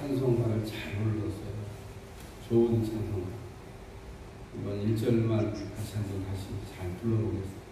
찬송가를 잘 불렀어요. 좋은 찬송가. 이번 1절만 다시 한번 잘 불러보겠습니다.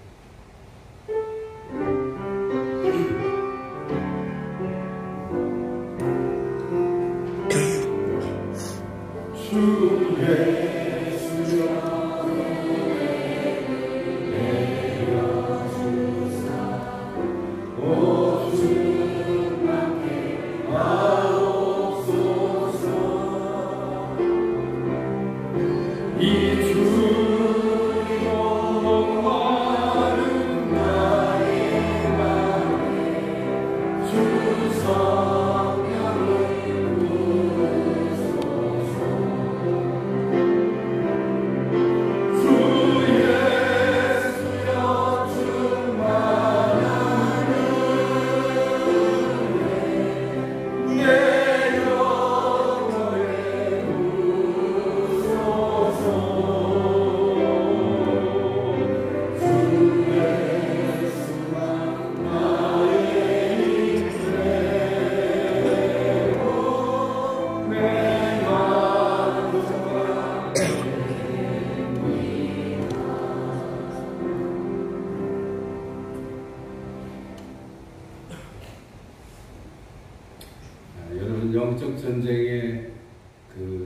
영적 전쟁에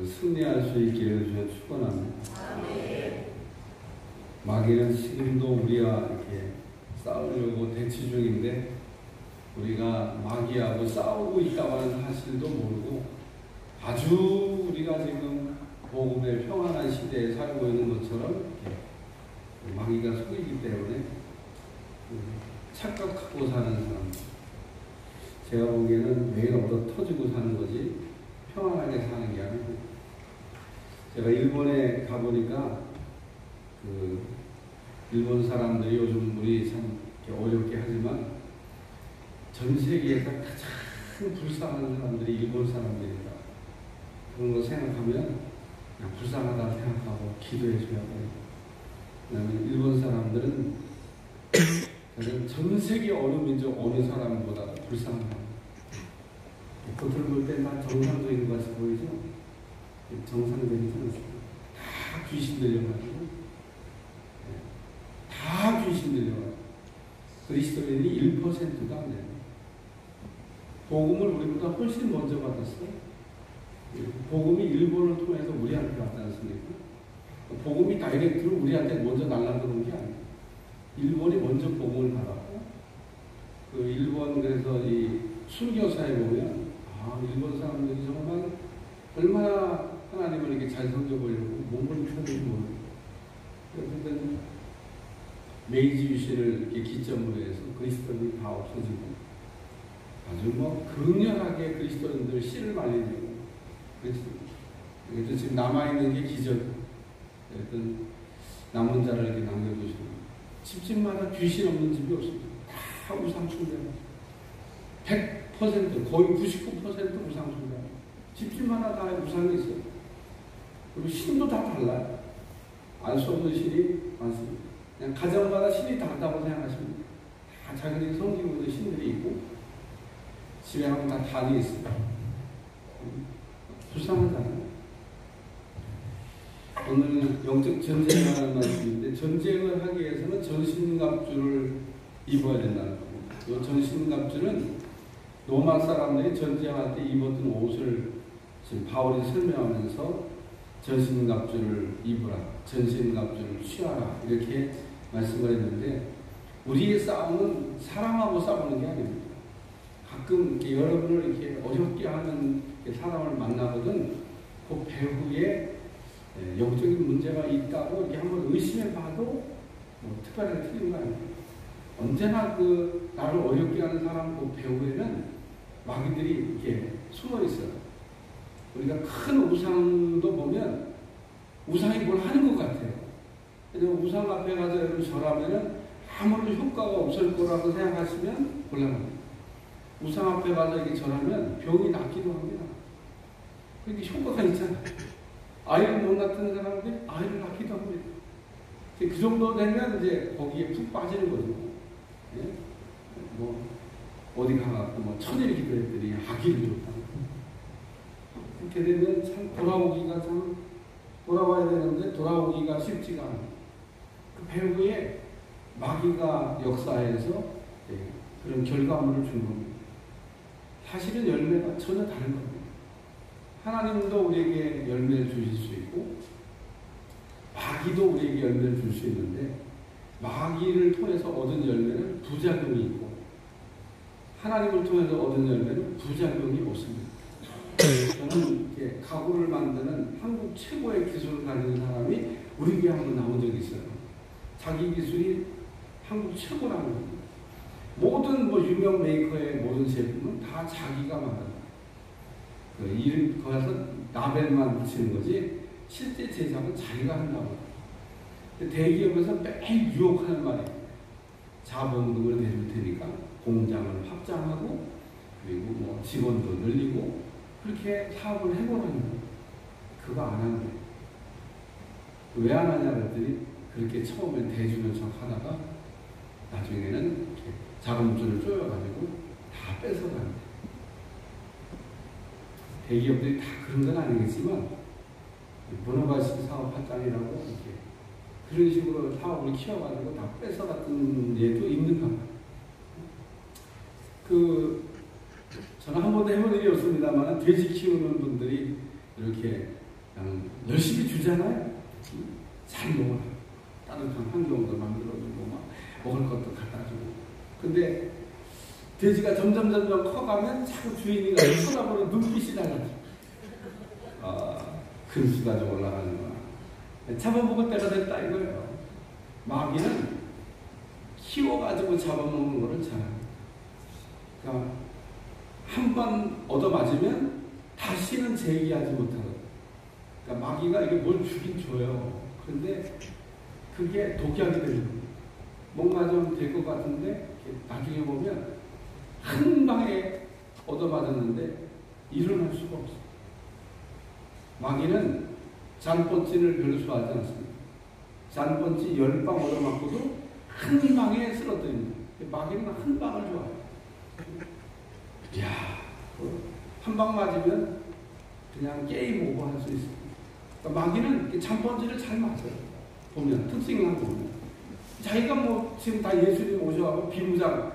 승리할 수 있게 해주셔서 축원합니다. 마귀는 지금도 우리와 이렇게 싸우려고 대치 중인데 우리가 마귀하고 싸우고 있다고 하는 사실도 모르고 아주 우리가 지금 복음의 평안한 시대에 살고 있는 것처럼 마귀가 속이기 때문에 착각하고 사는 사람, 제가 보기에는 매일 얻어 터지고 사는 거지 평안하게 사는 게 아니고, 제가 일본에 가보니까 일본 사람들이 요즘 우리 참 어렵게 하지만 전 세계에서 가장 불쌍한 사람들이 일본 사람들이다. 그런 거 생각하면 그냥 불쌍하다 생각하고 기도해 줘야 돼요. 왜냐하면 일본 사람들은 전 세계 어느 민족 어느 사람보다 불쌍합니다. 겉으로 볼 때 다 정상적인 것 같이 보이죠? 정상적이지 않습니다. 다 귀신 들려가지고, 다 귀신 들려가지고 그리스도인이 1%도 안 돼요. 복음을 우리보다 훨씬 먼저 받았어요. 복음이 일본을 통해서 우리한테 왔지 않습니까? 복음이 다이렉트로 우리한테 먼저 날라들어온 게 아니에요. 일본이 먼저 복음을 받았고, 일본 그래서 이 순교사에 보면 일본 사람들이 정말 얼마나 하나님을 이렇게 잘 섬겨보려고 몸을 펴는지 모르겠어요. 그래서 메이지 유신을 이렇게 기점으로 해서 그리스도인이 다 없어지고 아주 극렬하게 그리스도인들 씨를 말리려고 그래서 지금 남아있는 게 기적. 남은 자를 이렇게 남겨두시고 집집마다 귀신 없는 집이 없습니다. 다 우상 숭배합니다. 100% 거의 99% 우상 숭배합니다. 집집마다 다 우상이 있어요. 그리고 신도 다 달라요. 알 수 없는 신이 많습니다. 그냥 가정마다 신이 다르다고 생각하시면 다 자기들이 섬기고 있는 신들이 있고 집에 가면 다 단이 있습니다. 불쌍하잖아요. 오늘 영적 전쟁이라는 말씀인데, 전쟁을 하기 위해서는 전신갑주를 입어야 된다는 겁니다. 이 전신갑주는 로마 사람들이 전쟁할 때 입었던 옷을 지금 바울이 설명하면서 전신갑주를 입으라, 전신갑주를 취하라 이렇게 말씀을 했는데, 우리의 싸움은 사람하고 싸우는 게 아닙니다. 가끔 이렇게 여러분을 이렇게 어렵게 하는 사람을 만나거든 그 배후에 영적인 문제가 있다고 이렇게 한번 의심해 봐도 특별하게 틀린 거 아닙니다. 언제나 나를 어렵게 하는 사람 그 배후에는 마귀들이 이렇게 숨어 있어요. 우리가 큰 우상도 보면 우상이 뭘 하는 것 같아요. 왜냐면 우상 앞에 가서 여러분 절하면은 아무런 효과가 없을 거라고 생각하시면 곤란합니다. 우상 앞에 가서 이렇게 절하면 병이 낫기도 합니다. 그게 효과가 있잖아요. 아이를 못 낳는 사람들이 아이를 낳기도 합니다. 그 정도 되면 이제 거기에 푹 빠지는 거죠. 예? 어디 가갖고 천일 기도했더니 아기를 줬다. 그렇게 되면 참 돌아와야 되는데 돌아오기가 쉽지가 않아요. 그 배후에 마귀가 역사해서 그런 결과물을 준 겁니다. 사실은 열매가 전혀 다른 겁니다. 하나님도 우리에게 열매를 주실 수 있고 마귀도 우리에게 열매를 줄 수 있는데 마귀를 통해서 얻은 열매는 부작용이 있고 하나님을 통해서 얻은 열매는 부작용이 없습니다. 저는 이렇게 가구를 만드는 한국 최고의 기술을 가진 사람이 우리 교회 한번 나온 적이 있어요. 자기 기술이 한국 최고라는 겁니다. 모든 유명 메이커의 모든 제품은 다 자기가 만든다. 이름 거기서 라벨만 붙이는 거지 실제 제작은 자기가 한다고. 대기업에서 매일 유혹하는 말이에요. 자본금을 내줄 테니까 공장을 확장하고 그리고 직원도 늘리고 그렇게 사업을 해보라는 거예요. 그거 안 하는 거예요. 왜 안 하냐 그랬더니 그렇게 처음엔 대주는 척 하다가 나중에는 이렇게 자금줄을 쪼여가지고 다 뺏어가는 거예요. 대기업들이 다 그런 건 아니겠지만 문어발식 사업 확장이라고 이렇게 그런 식으로 사업을 키워가지고 다 뺏어갔던 예도 있는가 봐요. 저는 한 번도 해본 일이 없습니다만 돼지 키우는 분들이 이렇게 열심히 주잖아요. 잘 먹어라. 따뜻한 환경도 만들어주고 막 먹을 것도 갖다 주고. 근데 돼지가 점점 커가면 자꾸 주인이가 쳐다보는 눈빛이 달라져. 금수가 좀 올라가는 거야. 잡아먹을 때가 됐다 이거예요. 마귀는 키워가지고 잡아먹는 거를 잘합니다. 그러니까 한 번 얻어맞으면 다시는 제기하지 못하거든요. 그러니까 마귀가 이게 뭘 주긴 줘요. 그런데 그게 독약이 되는 거예요. 뭔가 좀 될 것 같은데 나중에 보면 한 방에 얻어맞았는데 일어날 수가 없어요. 마귀는 잔번지를 별로 좋아하지 않습니다. 잔번지 10방 얻어맞고도 한 방에 쓰러뜨립니다. 마귀는 한 방을 좋아해요. 이야, 한 방 맞으면 그냥 게임 오버 할 수 있습니다. 그러니까 마귀는 잔번지를 잘 맞아요. 보면, 특징을 보면. 자기가 지금 다 예수님 오셔가지고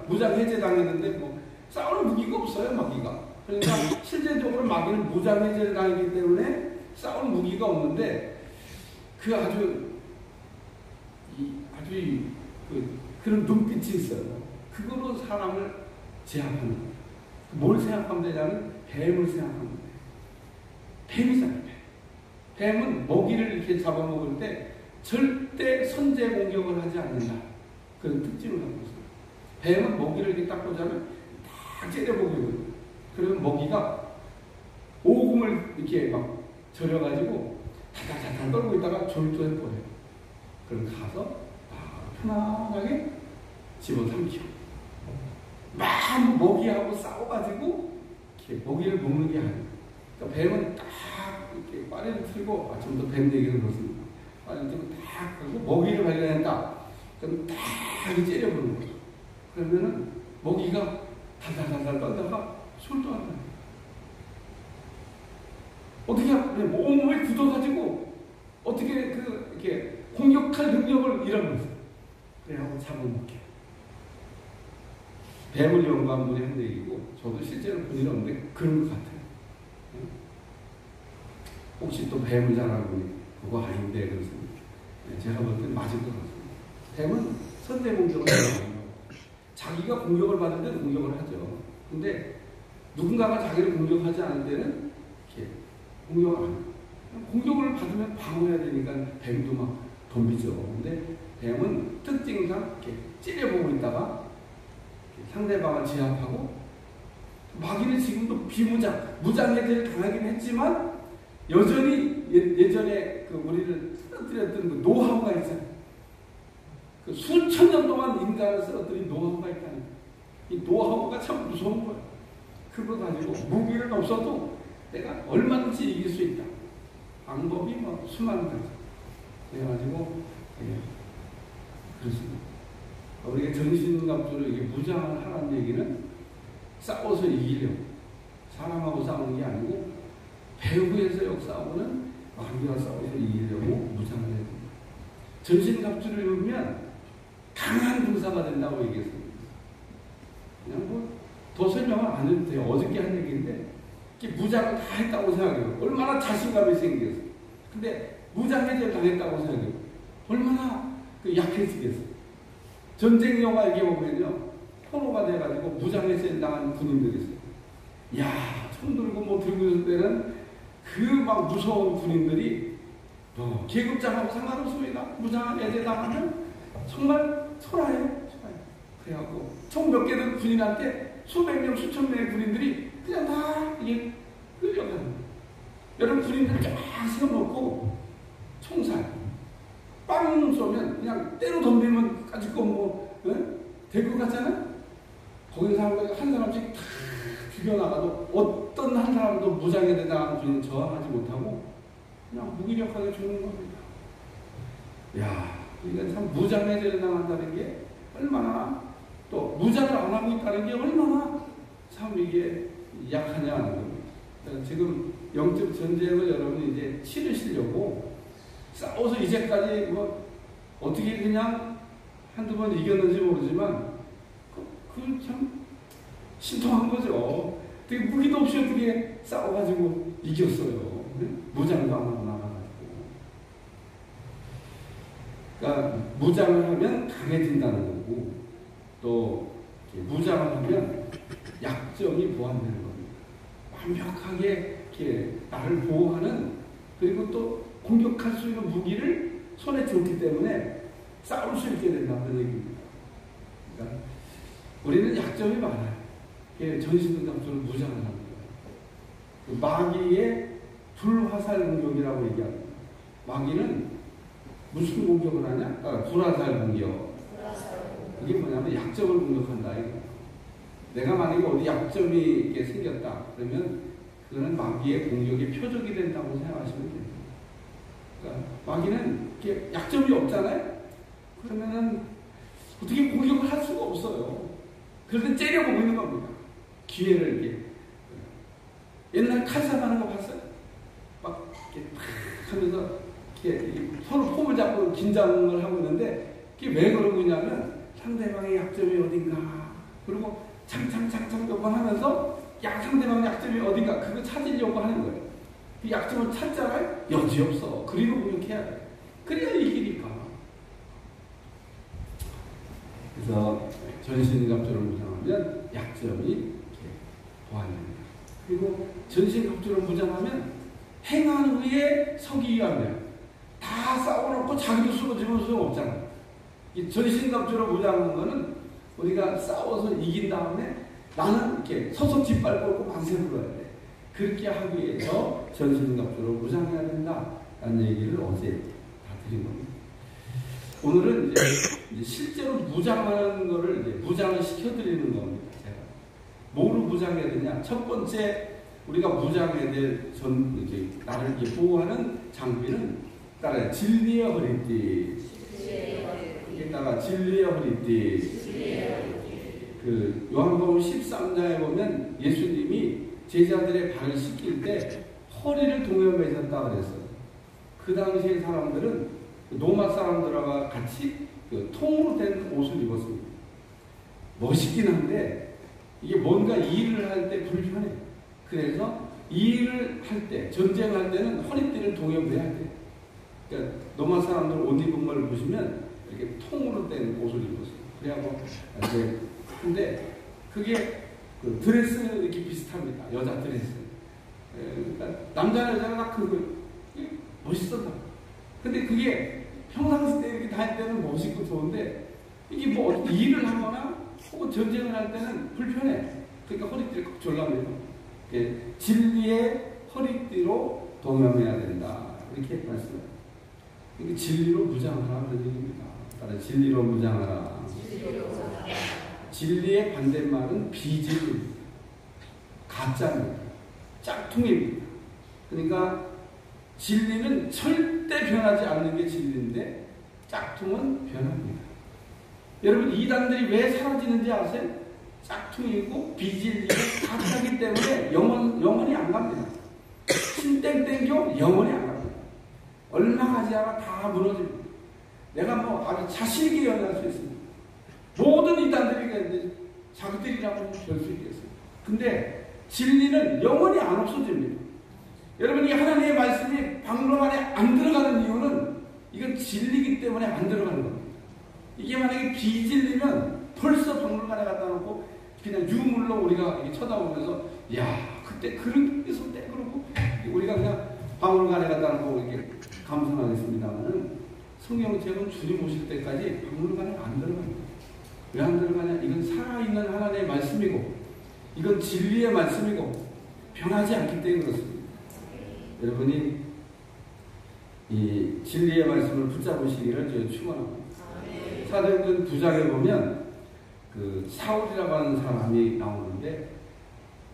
무장 해제당했는데 싸울 무기가 없어요, 마귀가. 그러니까 실제적으로 마귀는 무장 해제를 당했기 때문에 싸울 무기가 없는데 그런 눈빛이 있어요. 그거로 사람을 제압하는 거예요. 뭘 생각하면 되냐면 뱀을 생각하면 돼요. 뱀이잖아요. 뱀은 먹이를 이렇게 잡아먹을 때 절대 선제 공격을 하지 않는다. 그런 특징을 갖고 있어요. 뱀은 먹이를 이렇게 딱 보자면 다 째려보거든요. 그러면 먹이가 오금을 이렇게 막 절여가지고 다다다다 떨고 있다가 졸도해버려요. 그럼 가서 편안하게 집어삼키고 막 먹이하고 싸워가지고 이렇게 먹이를 먹는 게 아니에요. 그러니까 뱀은 딱 이렇게 빠리를 틀고 좀 더 뱀 얘기를 그렇습니다. 빠리를 틀고 딱 하고 먹이를 발견했다. 그럼 딱 이렇게 째려보는 거죠. 그러면은 먹이가 달달달달 떨다가 술도 안 나요. 어떻게 온몸을 굳어가지고 어떻게 이렇게 공격할 능력을 잃어버렸어요. 그래하고 잡아먹게. 뱀을 연구한 분이 한 얘기고 저도 실제로 본 일은 없는데 그런 것 같아요. 혹시 또 뱀을 잘 알고 보니 그거 아닌데 그렇습니다. 제가 볼 때는 맞을 것 같습니다. 뱀은 선제 공격을 해요. 자기가 공격을 받을 때는 공격을 하죠. 근데 누군가가 자기를 공격하지 않을 때는 이렇게 공격을 안 해요. 공격을 받으면 방어해야 되니까 뱀도 막 덤비죠. 근데 뱀은 특징상 이렇게 찌려보고 있다가 상대방을 제압하고 마귀는 지금도 무장해제를 당하긴 했지만 여전히 예전에 우리를 쓰러뜨렸던 그 노하우가 있잖아요. 그 수천 년 동안 인간을 쓰러뜨린 노하우가 있다는 이 노하우가 참 무서운 거예요. 그거 가지고 무기는 없어도 내가 얼마든지 이길 수 있다. 방법이 수많은 가지. 그래가지고 그렇습니다. 우리가 전신갑주로 이게 무장을 하라는 얘기는 싸워서 이기려고 사람하고 싸우는 게 아니고 배후에서 역사하고는 마귀와 싸워서 이기려고 무장을 해야 됩니다. 전신갑주를 입으면 강한 군사가 된다고 얘기했습니다. 그냥 뭐 더 설명을 안 해도 돼요. 어저께 한 얘기인데 무장을 다 했다고 생각해요. 얼마나 자신감이 생겼어요. 근데 무장해제를 당했다고 생각해요. 얼마나 약해지겠어요. 전쟁 영화 얘기해 보면요, 포로가 돼가지고 무장해제 당한 군인들이 있어요. 야, 손 들고 뭐 들고 있을 때는 그 막 무서운 군인들이 계급장하고 상관없습니다. 무장해제 당하면 정말 초라해요. 그래갖고 총 몇 개는 군인한테 수백 명, 수천 명의 군인들이 그냥 다 이게 끌려가는. 여러분 군인들 쫙 세워놓고 총살 빵 쏘면 그냥 때로 덤비면 가지고 뭐 될 것 같잖아. 거기 사람들 한 사람씩 다 죽여나가도 어떤 한 사람도 무장해제 당한 군인은 저항하지 못하고 그냥 무기력하게 죽는 겁니다. 야, 이건 참 무장해제를 당한다는 게 얼마나, 또 무장을 안 하고 있다는 게 얼마나 참 이게 약하냐는 겁니다. 그러니까 지금 영적 전쟁을 여러분이 이제 치르시려고 싸워서 이제까지 뭐 어떻게 그냥 한두 번 이겼는지 모르지만 그 참 신통한 거죠. 되게 무기도 없이 어떻게 싸워가지고 이겼어요. 무장도 안 하고 나가가지고. 그러니까 무장을 하면 강해진다는 거고, 또 무장을 하면 약점이 보완되는 겁니다. 완벽하게 이렇게 나를 보호하는, 그리고 또 공격할 수 있는 무기를 손에 쥐었기 때문에 싸울 수 있게 된다는 얘기입니다. 그러니까 우리는 약점이 많아요. 전신갑주를 무장을 합니다. 마귀의 불화살 공격이라고 얘기합니다. 마귀는 무슨 공격을 하냐? 불화살 공격. 이게 뭐냐면 약점을 공격한다. 내가 만약에 어디 약점이 이렇게 생겼다. 그러면 그거는 마귀의 공격의 표적이 된다고 생각하시면 됩니다. 그러니까 마귀는 이렇게 약점이 없잖아요? 그러면은 어떻게 공격을 할 수가 없어요. 그럴 때 째려보고 있는 겁니다. 기회를 이렇게. 옛날 칼싸움 하는 거 봤어요? 막 이렇게 탁 하면서 이렇게 서로 폼을 잡고 긴장을 하고 있는데 그게 왜 그러고 있냐면 상대방의 약점이 어딘가, 그리고 창창창창 몇 번 하면서 상대방의 약점이 어딘가 그거 찾으려고 하는 거예요. 그 약점을 찾잖아요? 여지없어. 그리고 공격해야 돼. 그래야 이기니까. 그래서 전신갑주를 무장하면 약점이 이렇게 보완됩니다. 그리고 전신갑주를 무장하면 행한 후에 서기 위함이에요. 다 싸워놓고 자기도 쓰러지면 소용없잖아요. 이 전신갑주를 무장하는 거는 우리가 싸워서 이긴 다음에 나는 이렇게 서서 짓밟고 만세 불러야 돼. 그렇게 하기 위해서 전신갑주를 무장해야 된다라는 얘기를 어제 다 드린 겁니다. 오늘은 이제 실제로 무장하는 거를 이제 무장을 시켜드리는 겁니다. 제가 뭐로 무장해야 되냐? 첫 번째 우리가 무장해야 될 이제 나를 이렇게 보호하는 장비는 따라요. 진리의 허리띠. 여기다가 진리의 허리띠. 그 요한복음 13장에 보면 예수님이 제자들의 발을 씻길 때 허리를 동여 매셨다 그랬어요. 그 당시에 사람들은 로마 사람들과 같이 그 통으로 된 옷을 입었습니다. 멋있긴 한데 이게 뭔가 일을 할 때 불편해. 그래서 일을 할 때, 전쟁할 때는 허리띠를 동여 매야 돼. 그러니까 로마 사람들 옷 입은 걸 보시면 이렇게 통으로 된 옷을 입었어요. 그래갖고 이제 근데 그게 그 드레스 이렇게 비슷합니다. 여자 드레스. 그러니까 남자나 여자가 다 그거 멋있었다. 근데 그게 평상시 때 이렇게 다닐 때는 멋있고 좋은데 이게 뭐 어떻게 일을 하거나 혹은 전쟁을 할 때는 불편해. 그러니까 허리띠를 꼭 졸라매요. 진리의 허리띠로 동여매야 된다. 이렇게 말씀해요. 그러니까 진리로 무장하라 그런 얘기입니다. 따라 진리로 무장하라. 진리의 반대말은 비진리입니다. 가짜입니다. 짝퉁입니다. 그러니까 진리는 절대 변하지 않는 게 진리인데 짝퉁은 변합니다. 여러분 이단들이 왜 사라지는지 아세요? 짝퉁이고 비진리고 가짜이기 때문에 영원히 안 갑니다. 신대 진리는요, 영원히 안 갑니다. 얼마 가지 않아 다 무너집니다. 내가 뭐 아주 자신있게 연애할 수 있습니다. 모든 이단들이 자기들이라고 별 수 있겠어요. 근데 진리는 영원히 안 없어집니다. 여러분, 이 하나님의 말씀이 박물관 안에 안 들어가는 이유는 이건 진리이기 때문에 안 들어가는 겁니다. 이게 만약에 비진리면 벌써 박물관에 갖다 놓고 그냥 유물로 우리가 이렇게 쳐다보면서 야, 그때 그런 게 있었대 그러고 우리가 그냥 박물관에 갖다 놓고 이렇게 감상하겠습니다만은 성경책은 주님 오실 때까지 박물관에 안 들어갑니다. 왜 안 들어가냐? 이건 살아있는 하나님의 말씀이고 이건 진리의 말씀이고 변하지 않기 때문에 그렇습니다. 여러분이 이 진리의 말씀을 붙잡으시기를 저희 축원합니다. 사도행전 9장에 보면 그 사울이라고 하는 사람이 나오는데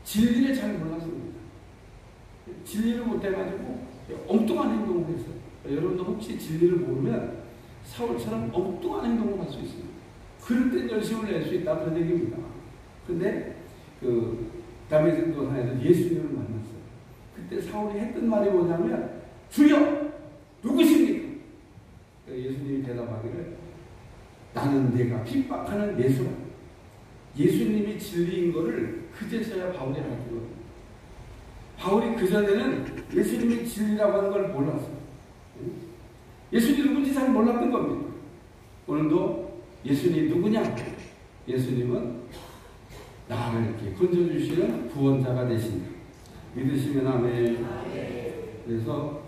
진리를 잘 몰랐습니다. 진리를 못해가지고 엉뚱한 행동을 했어요. 여러분도 혹시 진리를 모르면 사울처럼 엉뚱한 행동을 할 수 있습니다. 그럴 땐 열심을 낼 수 있다 그런 얘기입니다. 근데 그 다메섹도 산에서 예수님을 만났어요. 그때 사울이 했던 말이 뭐냐면 주여 누구십니까? 예수님이 대답하기를 나는 내가 핍박하는 예수라. 예수님이 진리인 거를 그제서야 바울이 알았던 겁니다. 바울이 그전에는 예수님이 진리라고 하는 걸 몰랐어요. 예수님이 누군지 잘 몰랐던 겁니다. 오늘도 예수님이 누구냐? 예수님은 나를 이렇게 건져주시는 구원자가 되신다. 믿으시면 아멘. 그래서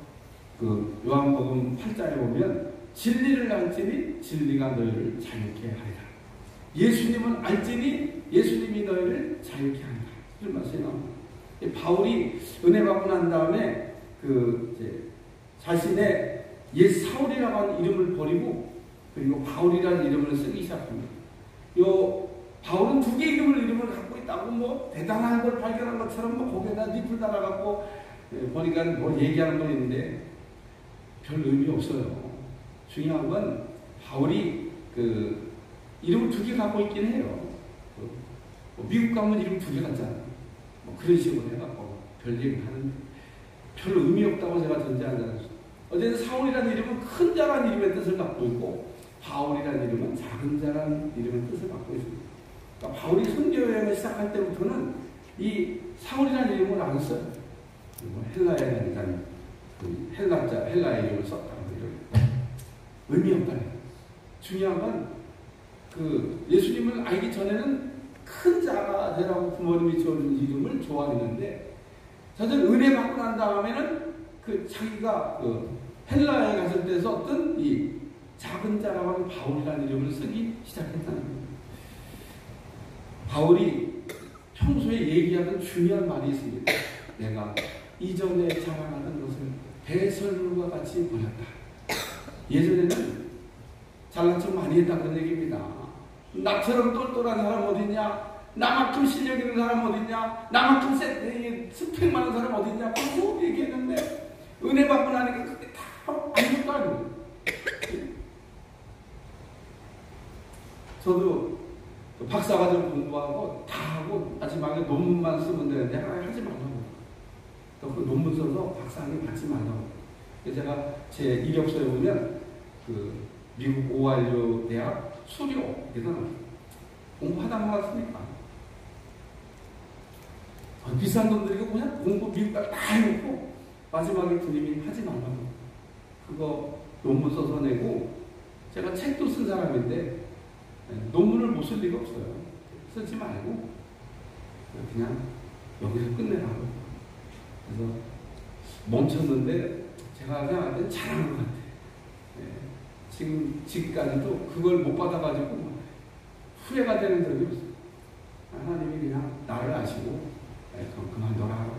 그 요한복음 8장에 보면 진리를 알지니 진리가 너희를 자유케 하리라. 예수님은 알지니 예수님이 너희를 자유케 한다. 이런 말씀이 나옵니다. 바울이 은혜 받고 난 다음에 그 이제 자신의 옛 사울이라고 하는 이름을 버리고 그리고 바울이라는 이름을 쓰기 시작합니다. 요 바울은 두 개의 이름을 갖고 있다고 뭐 대단한 걸 발견한 것처럼 뭐 거기에다 니플 달아갖고 보니까 뭐 얘기하는 건 있는데 별 의미 없어요. 중요한 건 바울이 그 이름을 두 개 갖고 있긴 해요. 미국 가면 이름 두 개 갖잖아요. 뭐 그런 식으로 해갖고 별 얘기를 하는데 별 의미 없다고 제가 전제한다는 거죠. 어쨌든 사울이라는 이름은 큰 자라는 이름의 뜻을 갖고 있고 바울이라는 이름은 작은 자라는 이름의 뜻을 갖고 있습니다. 그러니까 바울이 선교 여행을 시작할 때부터는 이 사울이라는 이름을 안 써요. 헬라에 대한 헬라의 이름을 썼다고 의미 없다. 중요한 건 그 예수님을 알기 전에는 큰 자가 되라고 부모님이 지어준 이름을 좋아했는데 저는 은혜 받고 난 다음에는 그 자기가 그 헬라에 갔을 때 썼던 이 작은 자라고 하는 바울이라는 이름을 쓰기 시작했다는 거예요. 바울이 평소에 얘기하는 중요한 말이 있습니다. 내가 이전에 자랑하던 것을 배설물과 같이 버렸다. 예전에는 잘난 척 많이 했다 그런 얘기입니다. 나처럼 똘똘한 사람 어딨냐? 나만큼 실력 있는 사람 어딨냐? 나만큼 스펙 많은 사람 어딨냐? 그거 얘기했는데 은혜 받고 나니까 그게 다 아무것도 아니에요. 저도 박사과정 공부하고 다 하고 마지막에 논문만 쓰면 되는데 하지 말라고. 또 그 논문 써서 박사학위 받지 말라고. 제가 제 이력서에 보면 그 미국 오하이오 대학 수료 그래서 공부하다 말았으니까 비싼 돈 들이고 그냥 공부 미국 다 해놓고 마지막에 주님이 하지 말라고. 그거 논문 써서 내고 제가 책도 쓴 사람인데 논문을 못 쓸 리가 없어요. 쓰지 말고 그냥 여기서 끝내라고. 그래서 멈췄는데 제가 생각할 때 잘한 것 같아요. 지금까지도 그걸 못 받아가지고 후회가 되는 적이 없어요. 하나님이 그냥 나를 아시고 그만둬라.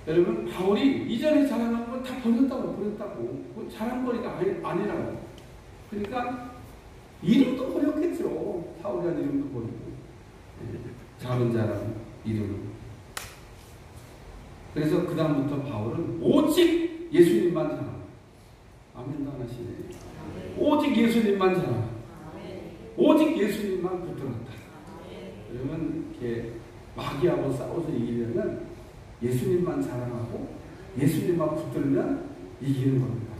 여러분 바울이 이전에 잘한 걸 다 버렸다고 잘한 거니까 아니라고. 그러니까 이름도 버렸겠죠. 사울이라는 이름도 버리고 작은 자라는 이름을. 그래서 그 다음부터 바울은 오직 예수님만 잘한다. 아멘도 안 하시네. 오직 예수님만 잘한다. 오직 예수님만 붙들었다. 그러면 이렇게 마귀하고 싸워서 이기려면 예수님만 자랑하고 예수님만 붙들면 이기는 겁니다.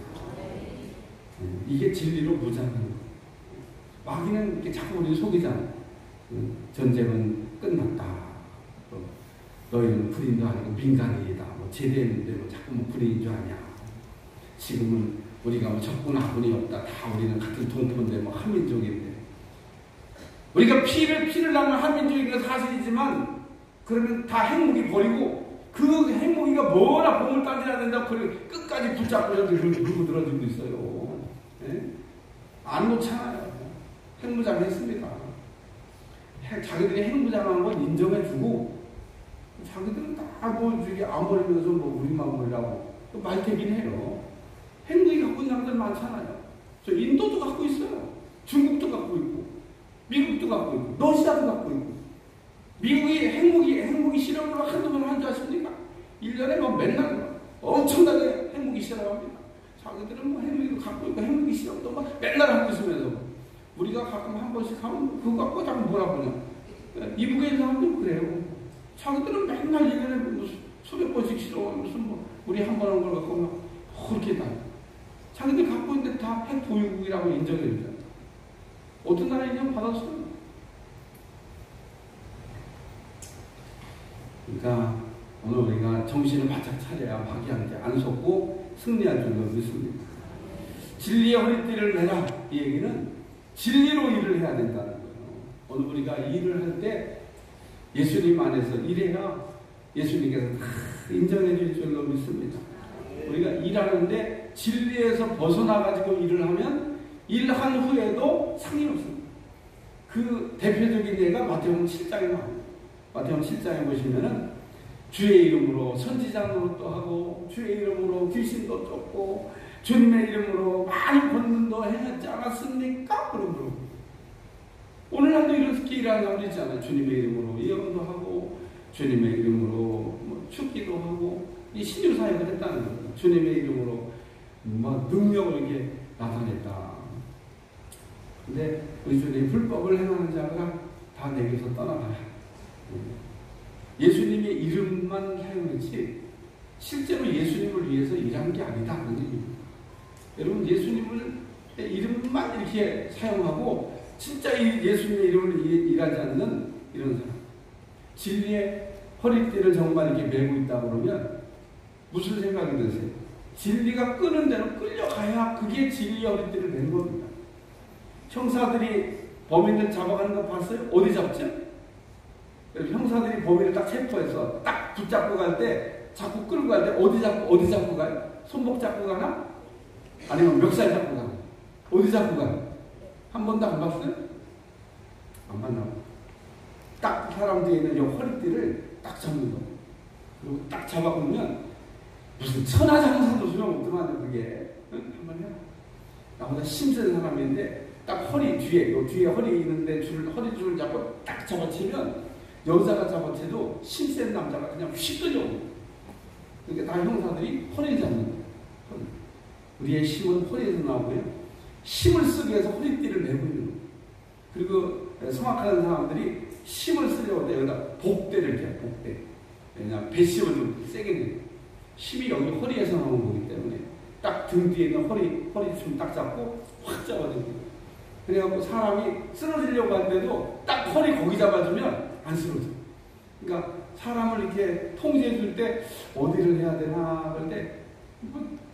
이게 진리로 무장하는 거예요. 마귀는 이렇게 자꾸 우리 속이잖아요. 전쟁은 끝났다. 너희는 불인도 아니고 민간인이다. 뭐 제대했는데 뭐 자꾸 뭐 불인인 줄 아냐. 지금은 우리가 뭐 적군 아군이 없다. 다 우리는 같은 동포인데 뭐 한민족인데. 우리가 피를 나면 한민족인 건 사실이지만 그러면 다 핵무기 버리고 그 핵무기가 뭐라 bom을 딴지나 된다고 끝까지 붙잡고 물고 들어지고 있어요. 네? 안 놓잖아요. 핵무장 했습니다. 자기들이 핵무장한 건 인정해주고 자기들은 다 뭐 저기 안 버리면서 뭐 우리만 버리라고 말대긴 해요. 핵무기 갖고 있는 사람들 많잖아요. 저 인도도 갖고 있어요. 중국도 갖고 있고 미국도 갖고 있고 러시아도 갖고 있고 미국이 핵무기 실험을 한두 번 한 줄 아십니까? 1년에 막 맨날 엄청나게 핵무기 실험합니다. 자기들은 뭐 핵무기도 갖고 있고 핵무기 실험도 막 맨날 하고 있으면서 우리가 가끔 한 번씩 하면 그거 갖고 자꾸 뭐라 그러냐. 미국에 사람도 그래요. 자기들은 맨날 1년에 수백 번씩 실험하면 무슨 뭐 우리 한 번 한 걸 갖고 막 그렇게 다 자기들 갖고 있는데 다 핵 보유국이라고 인정해 주잖아요. 어떤 나라 인정 받았어요? 그러니까 오늘 우리가 정신을 바짝 차려야 마귀한테 안 속고 승리할 줄로 믿습니다. 진리의 허리띠를 매라. 이 얘기는 진리로 일을 해야 된다는 거예요. 오늘 우리가 일을 할 때 예수님 안에서 일해야 예수님께서 다 인정해 줄 줄로 믿습니다. 우리가 일하는데 진리에서 벗어나가지고 일을 하면 일한 후에도 상이 없습니다. 그 대표적인 예가 마태복음 7장에 나옵니다. 마태복음 7장에 보시면은 주의 이름으로 선지자 노릇도 하고 주의 이름으로 귀신도 쫓고 주님의 이름으로 많이 권능도 행하지 않았습니까? 그러므로 오늘날도 이렇게 일하는 사람들 있잖아요. 주님의 이름으로 예언도 하고 주님의 이름으로 뭐 축기도 하고 이 신유 사역을 했다는 겁니다. 주님의 이름으로 뭐 능력을 이렇게 나타냈다. 근데 우리 주님 불법을 행하는 자가 다 내게서 떠나가라. 예수님의 이름만 사용했지 실제로 예수님을 위해서 일한 게 아니다. 그런 얘기입니다. 여러분 예수님을 이름만 이렇게 사용하고 진짜 예수님의 이름을 일하지 않는 이런 사람. 진리의 허리띠를 정말 이렇게 메고 있다 그러면 무슨 생각이 드세요? 진리가 끄는 대로 끌려가야 그게 진리의 허리띠를 맨 겁니다. 형사들이 범인을 잡아가는 거 봤어요? 어디 잡죠? 형사들이 범인을 딱 체포해서 딱 붙잡고 갈 때 자꾸 끌고 갈 때 어디 잡고 가요? 손목 잡고 가나? 아니면 멱살 잡고 가나? 어디 잡고 가요? 한 번도 안 봤어요? 안 봤나? 딱 사람 뒤에 있는 이 허리띠를 딱 잡는 거. 그리고 딱 잡아보면 무슨 천하장사도 소용없더만 그게. 한번 해봐. 나보다 힘센 사람인데 딱 허리 뒤에 요 뒤에 허리 있는데 허리 줄을 잡고 딱 잡아치면 여자가 잡아채도 힘센 남자가 그냥 휙 끌려. 그러니까 다 형사들이 허리를 잡는 거예요. 우리의 힘은 허리에서 나오고요. 힘을 쓰기 위해서 허리띠를 메고 있는 거예요. 그리고 성악하는 사람들이 힘을 쓰려고 여기다 복대를 이렇게 복대. 왜냐하면 배심을 좀 세게 내요. 힘이 여기 허리에서 나오는 거기 때문에 딱 등 뒤에 있는 허리춤 딱 잡고 확 잡아주는 거예요. 그래갖고 사람이 쓰러지려고 하는데도 딱 허리 거기 잡아주면 안 쓰러져. 그러니까 사람을 이렇게 통제해 줄 때 어디를 해야 되나 그럴 때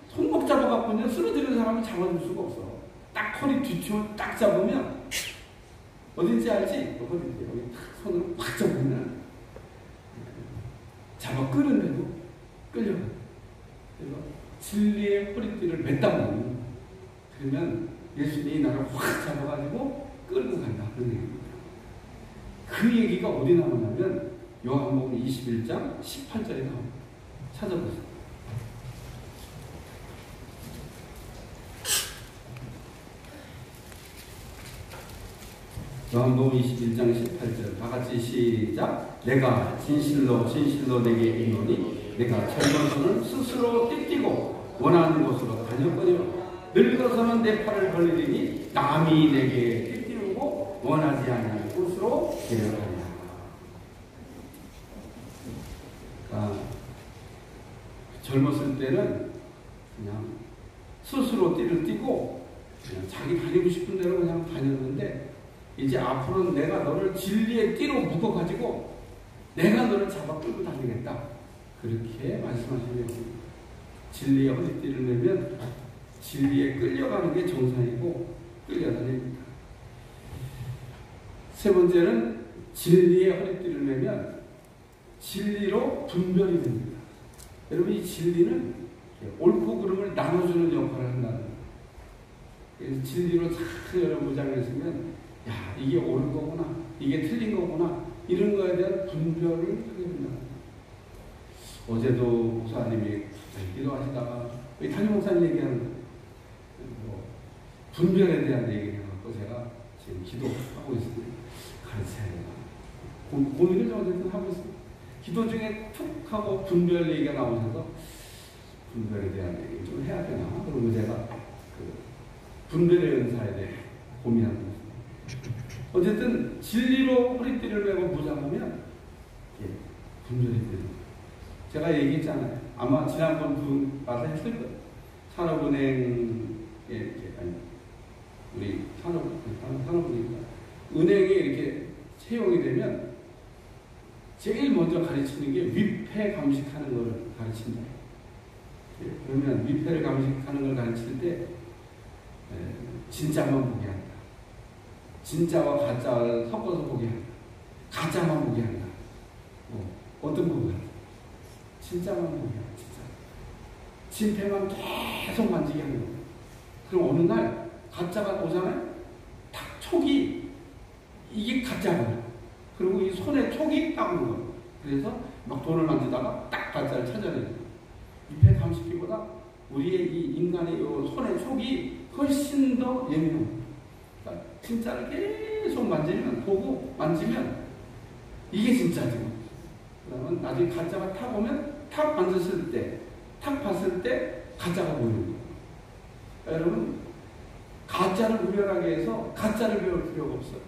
손목 잡아갖고 쓰러지는 사람을 잡아줄 수가 없어. 딱 허리 뒤춤을 딱 잡으면 어딘지 알지? 허리 여기 딱 손으로 확 잡으면 잡아 끄는데도 끌려가. 그래서 진리의 허리띠를 맸다 보면 그러면 예수님이 나를 확 잡아가지고 끌고 간다. 그런 얘기입니다. 그 얘기가 어디 나오냐면 요한복음 21장 18절에 나옵니다. 찾아보세요. 요한복음 21장 18절 다 같이 시작. 내가 진실로 내게 이르노니 내가 젊어서는 스스로 띠띠고 원하는 곳으로 다녔거니와 늙어서는 내 팔을 벌리리니 남이 내게 띠띠우고 원하지 않는 곳으로 데려가리라. 젊었을 때는 그냥 스스로 띠를 띠고 그냥 자기 다니고 싶은 대로 그냥 다녔는데 이제 앞으로는 내가 너를 진리의 띠로 묶어가지고 내가 너를 잡아 끌고 다니겠다. 그렇게 말씀하시는 겁니다. 진리의 허리띠를 매면 진리에 끌려가는 게 정상이고 끌려다닙니다. 세 번째는 진리의 허리띠를 매면 진리로 분별이 됩니다. 여러분 이 진리는 옳고 그름을 나눠주는 역할을 한다는 거예요. 그래서 진리로 잘 여러분 무장해 있으면 야 이게 옳은 거구나 이게 틀린 거구나 이런 거에 대한 분별을 하게 된다. 어제도 목사님이 기도하시다가 우리 담임 목사님 얘기하는 뭐 분별에 대한 얘기를 해갖고 제가 지금 기도하고 있습니다. 가르쳐야 되나 고민을 좀 어쨌든 하고 있습니다. 기도 중에 툭 하고 분별 얘기가 나오셔서 분별에 대한 얘기 좀 해야 되나 그러고 제가 그 분별의 은사에 대해 고민하고 있습니다. 어쨌든 진리로 허리띠를 메고 무장하면 분별이 됩니다. 제가 얘기했잖아요. 아마 지난번 그 말을 했을 거예요. 산업은행에 아니 우리 산업은행이니까 은행에 이렇게 채용이 되면 제일 먼저 가르치는 게 위패 감식하는 걸 가르친다. 그러면 위패를 감식하는 걸 가르칠 때 진짜만 보게 한다. 진짜와 가짜를 섞어서 보게 한다. 가짜만 보게 한다. 어떤 거 보게 한다. 진짜만 보게 한다. 진짜. 진패만 계속 만지게 하는 거예요. 그럼 어느 날 가짜가 오잖아요. 딱 촉이 이게 가짜거든요. 그리고 이 손에 촉이 딱 오는 거예요. 그래서 막 돈을 만지다가 딱 가짜를 찾아내는 거예요. 위패 감식기보다 우리의 이 인간의 이 손의 촉이 훨씬 더 예민합니다. 그러니까 진짜를 계속 만지면 보고 만지면 이게 진짜죠. 그러면 나중에 가짜가 탁 오면 탁 만졌을 때, 탁 봤을 때 가짜가 보이는 거예요. 그러니까 여러분 가짜를 구별하기 위해서 가짜를 배울 필요가 없어요.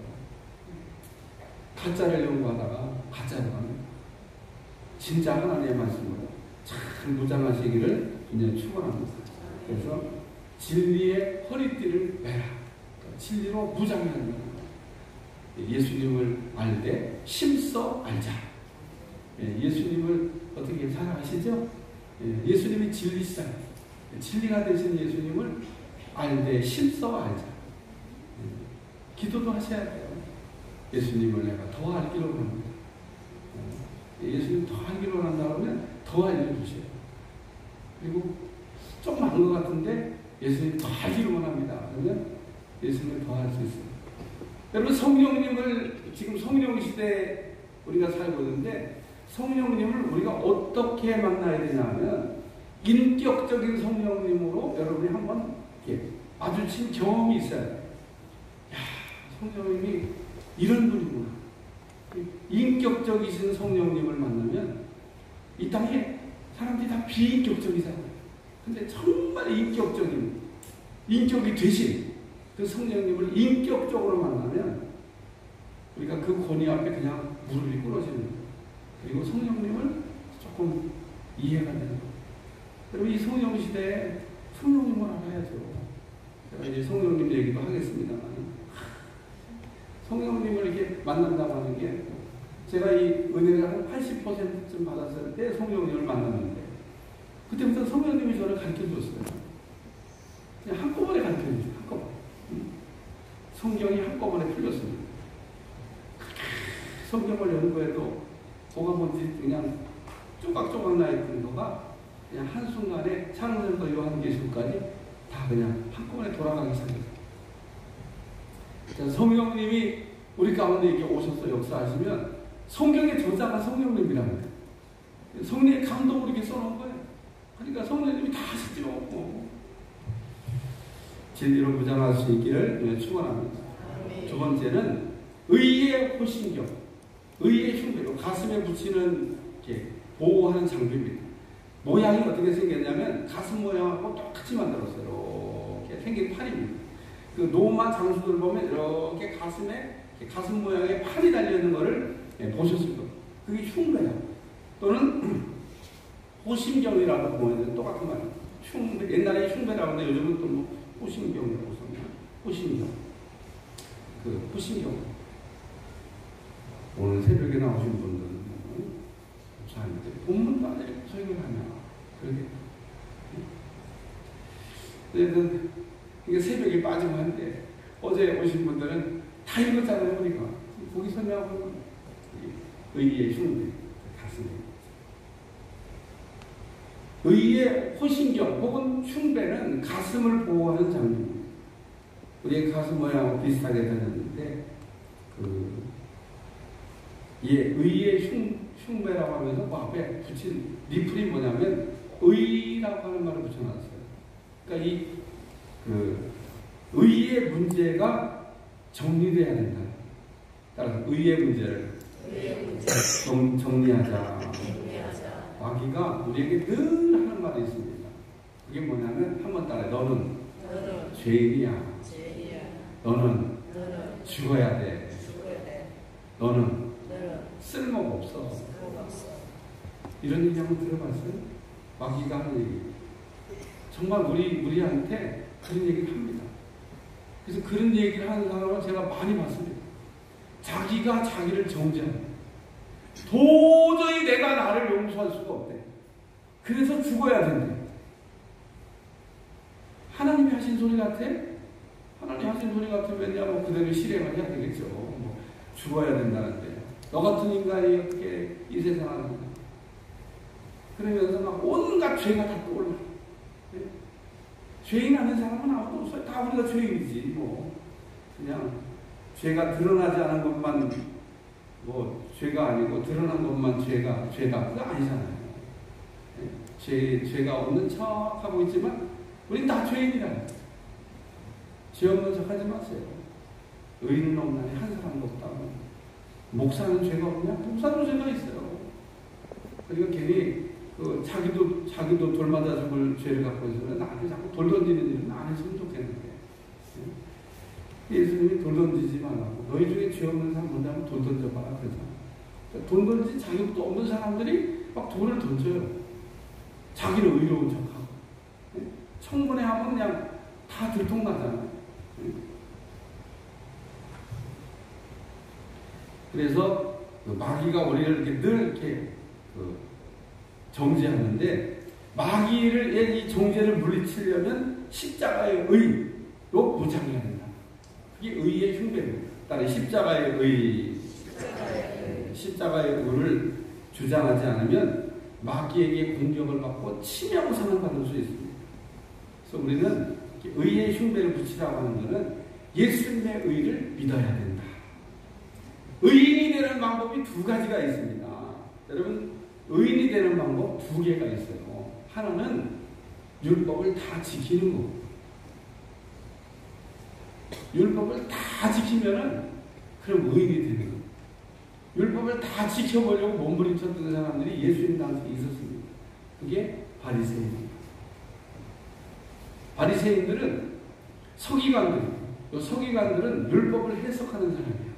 가짜를 연구하다가 가짜로 가면 진짜 하나님의 말씀으로 잘 무장하시기를 그냥 축원합니다. 그래서 진리의 허리띠를 매라. 진리로 무장하는 거예요. 예수님을 알 때 힘써 알자. 예수님을 어떻게 잘 아시죠? 예수님이 진리시잖아요. 진리가 되신 예수님을 알 때 힘써 알자. 기도도 하셔야 돼요. 예수님을 내가 더 알기로 합니다. 예수님 더 알기로 한다 그러면 더 알려주세요. 그리고 조금 안 것 같은데 예수님 더 알기로 합니다. 그러면 예수님을 더 알 수 있어요. 여러분 성령님을 지금 성령 시대에 우리가 살고 있는데 성령님을 우리가 어떻게 만나야 되냐면 인격적인 성령님으로 여러분이 한번 마주친 경험이 있어요. 야, 성령님이 이런 분이구나. 인격적이신 성령님을 만나면 이 땅에 사람들이 다 비인격적이잖아요. 근데 정말 인격이 되신 그 성령님을 인격적으로 만나면 우리가 그 권위 앞에 그냥 무릎이 꿇어지는 거예요. 그리고 성령님을 조금 이해가 되는 거예요. 그리고 이 성령 시대에 성령님을 알아야죠. 제가 이제 성령님 얘기도 하겠습니다만 성령님을 이렇게 만난다고 하는 게 제가 이 은혜를 한 80%쯤 받았을 때 성령님을 만났는데 그때부터 성령님이 저를 가르쳐줬어요. 그냥 한꺼번에 가르쳐줬어요. 한꺼번에. 성경이 한꺼번에 풀렸습니다. 성경을 연구해도 뭐가 뭔지 그냥 조각조각 나있던 거가 그냥 한순간에 창세부터 요한계시록까지 다 그냥 한꺼번에 돌아가기 시작했어요. 성령님이 우리 가운데 이렇게 오셔서 역사하시면 성경의 저자가 성령님이랍니다. 성령의 감동으로 이렇게 써놓은 거예요. 그러니까 성령님이 다 하시죠. 진리로 무장할 수 있기를 축원합니다. 두 번째는 의의 호신경, 의의 흉배, 가슴에 붙이는 보호하는 장비입니다. 모양이 어떻게 생겼냐면 가슴 모양하고 똑같이 만들었어요. 이렇게 생긴 팔입니다. 그 노마 장수들 보면 이렇게 가슴에 가슴 모양의 팔이 달려있는 것을 보셨을 거예요. 그게 흉배야. 또는 호심경이라고 보면 똑같은 말이에요. 흉배, 옛날에 흉배라고 하는데 요즘은 또 뭐 호심경이라고 썼나? 호심경. 그 호심경. 오늘 새벽에 나오신 분들은 목사님들 본문도 안 읽고 설교를 하냐. 그러게. 이게 새벽에 빠지고 하는데 어제 오신 분들은 다 읽었잖아요. 우리가. 거기 설명하고는 의의 흉배, 가슴에. 의의 호신경 혹은 흉배는 가슴을 보호하는 장비입니다. 우리의 가슴 모양하고 비슷하게 되었는데 의의 흉배라고 하면서 그 앞에 붙인 리플이 뭐냐면 의라고 하는 말을 붙여놨어요. 그러니까 의의 문제가 정리돼야 된다. 따라서 의의 문제를 정리하자. 마귀가 우리에게 늘 하는 말이 있습니다. 그게 뭐냐면 한번 따라해. 너는 죄인이야. 너는 죽어야 돼. 너는 쓸모가 없어. 이런 얘기 한번 들어봤어요? 마귀가 하는 얘기. 정말 우리한테 그런 얘기를 합니다. 그래서 그런 얘기를 하는 사람을 제가 많이 봤습니다. 자기가 자기를 정죄합니다. 도저히 내가 나를 용서할 수가 없대. 그래서 죽어야 된대. 하나님이 하신 소리 같아? 하나님 하신 소리 같으면 왜냐면 그대로 실행을 해야 되겠죠. 뭐 죽어야 된다는데. 너 같은 인간이 어떻게 이 세상을 하는가. 그러면서 막 온갖 죄가 다 떠올라. 네? 죄인 아닌 사람은 아무도 없어요. 다 우리가 죄인이지. 뭐 그냥 죄가 드러나지 않은 것만 뭐 죄가 아니고 드러난 것만 죄다. 그거 아니잖아요. 네? 죄가 없는 척 하고 있지만 우린 다 죄인이라. 죄 없는 척 하지 마세요. 의인은 없나니 한 사람도 없다. 목사는 죄가 없냐? 목사도 죄가 있어요. 그러니까 괜히 자기도 돌 맞아 죽을 죄를 갖고 있으면 나한테 자꾸 돌 던지는 일은 안 했으면 좋겠는데. 예수님이 돌 던지지 말라고. 너희 중에 죄 없는 사람 본다면 돌 던져봐라. 그러잖아. 돌 던질 자격도 없는 사람들이 막 돌을 던져요. 자기는 의로운 척하고. 청문회 하면 그냥 다 들통나잖아요. 그래서 마귀가 우리를 이렇게 늘 이렇게 정죄하는데 마귀를 이 정죄를 물리치려면 십자가의 의로 무장해야 된다. 그게 의의 흉배입니다. 따라 십자가의 의를 주장하지 않으면 마귀에게 공격을 받고 치명상을 받을 수 있습니다. 그래서 우리는 의의 흉배를 붙이라고 하는 것은 예수님의 의를 믿어야 된다. 의인이 되는 방법이 두 가지가 있습니다. 여러분, 의인이 되는 방법 두 개가 있어요. 하나는 율법을 다 지키는 거. 율법을 다 지키면은 그럼 의인이 되는 거. 율법을 다 지켜보려고 몸부림쳤던 사람들이 예수님 당시에 있었습니다. 그게 바리새인입니다. 바리새인들은 서기관들은 율법을 해석하는 사람이에요.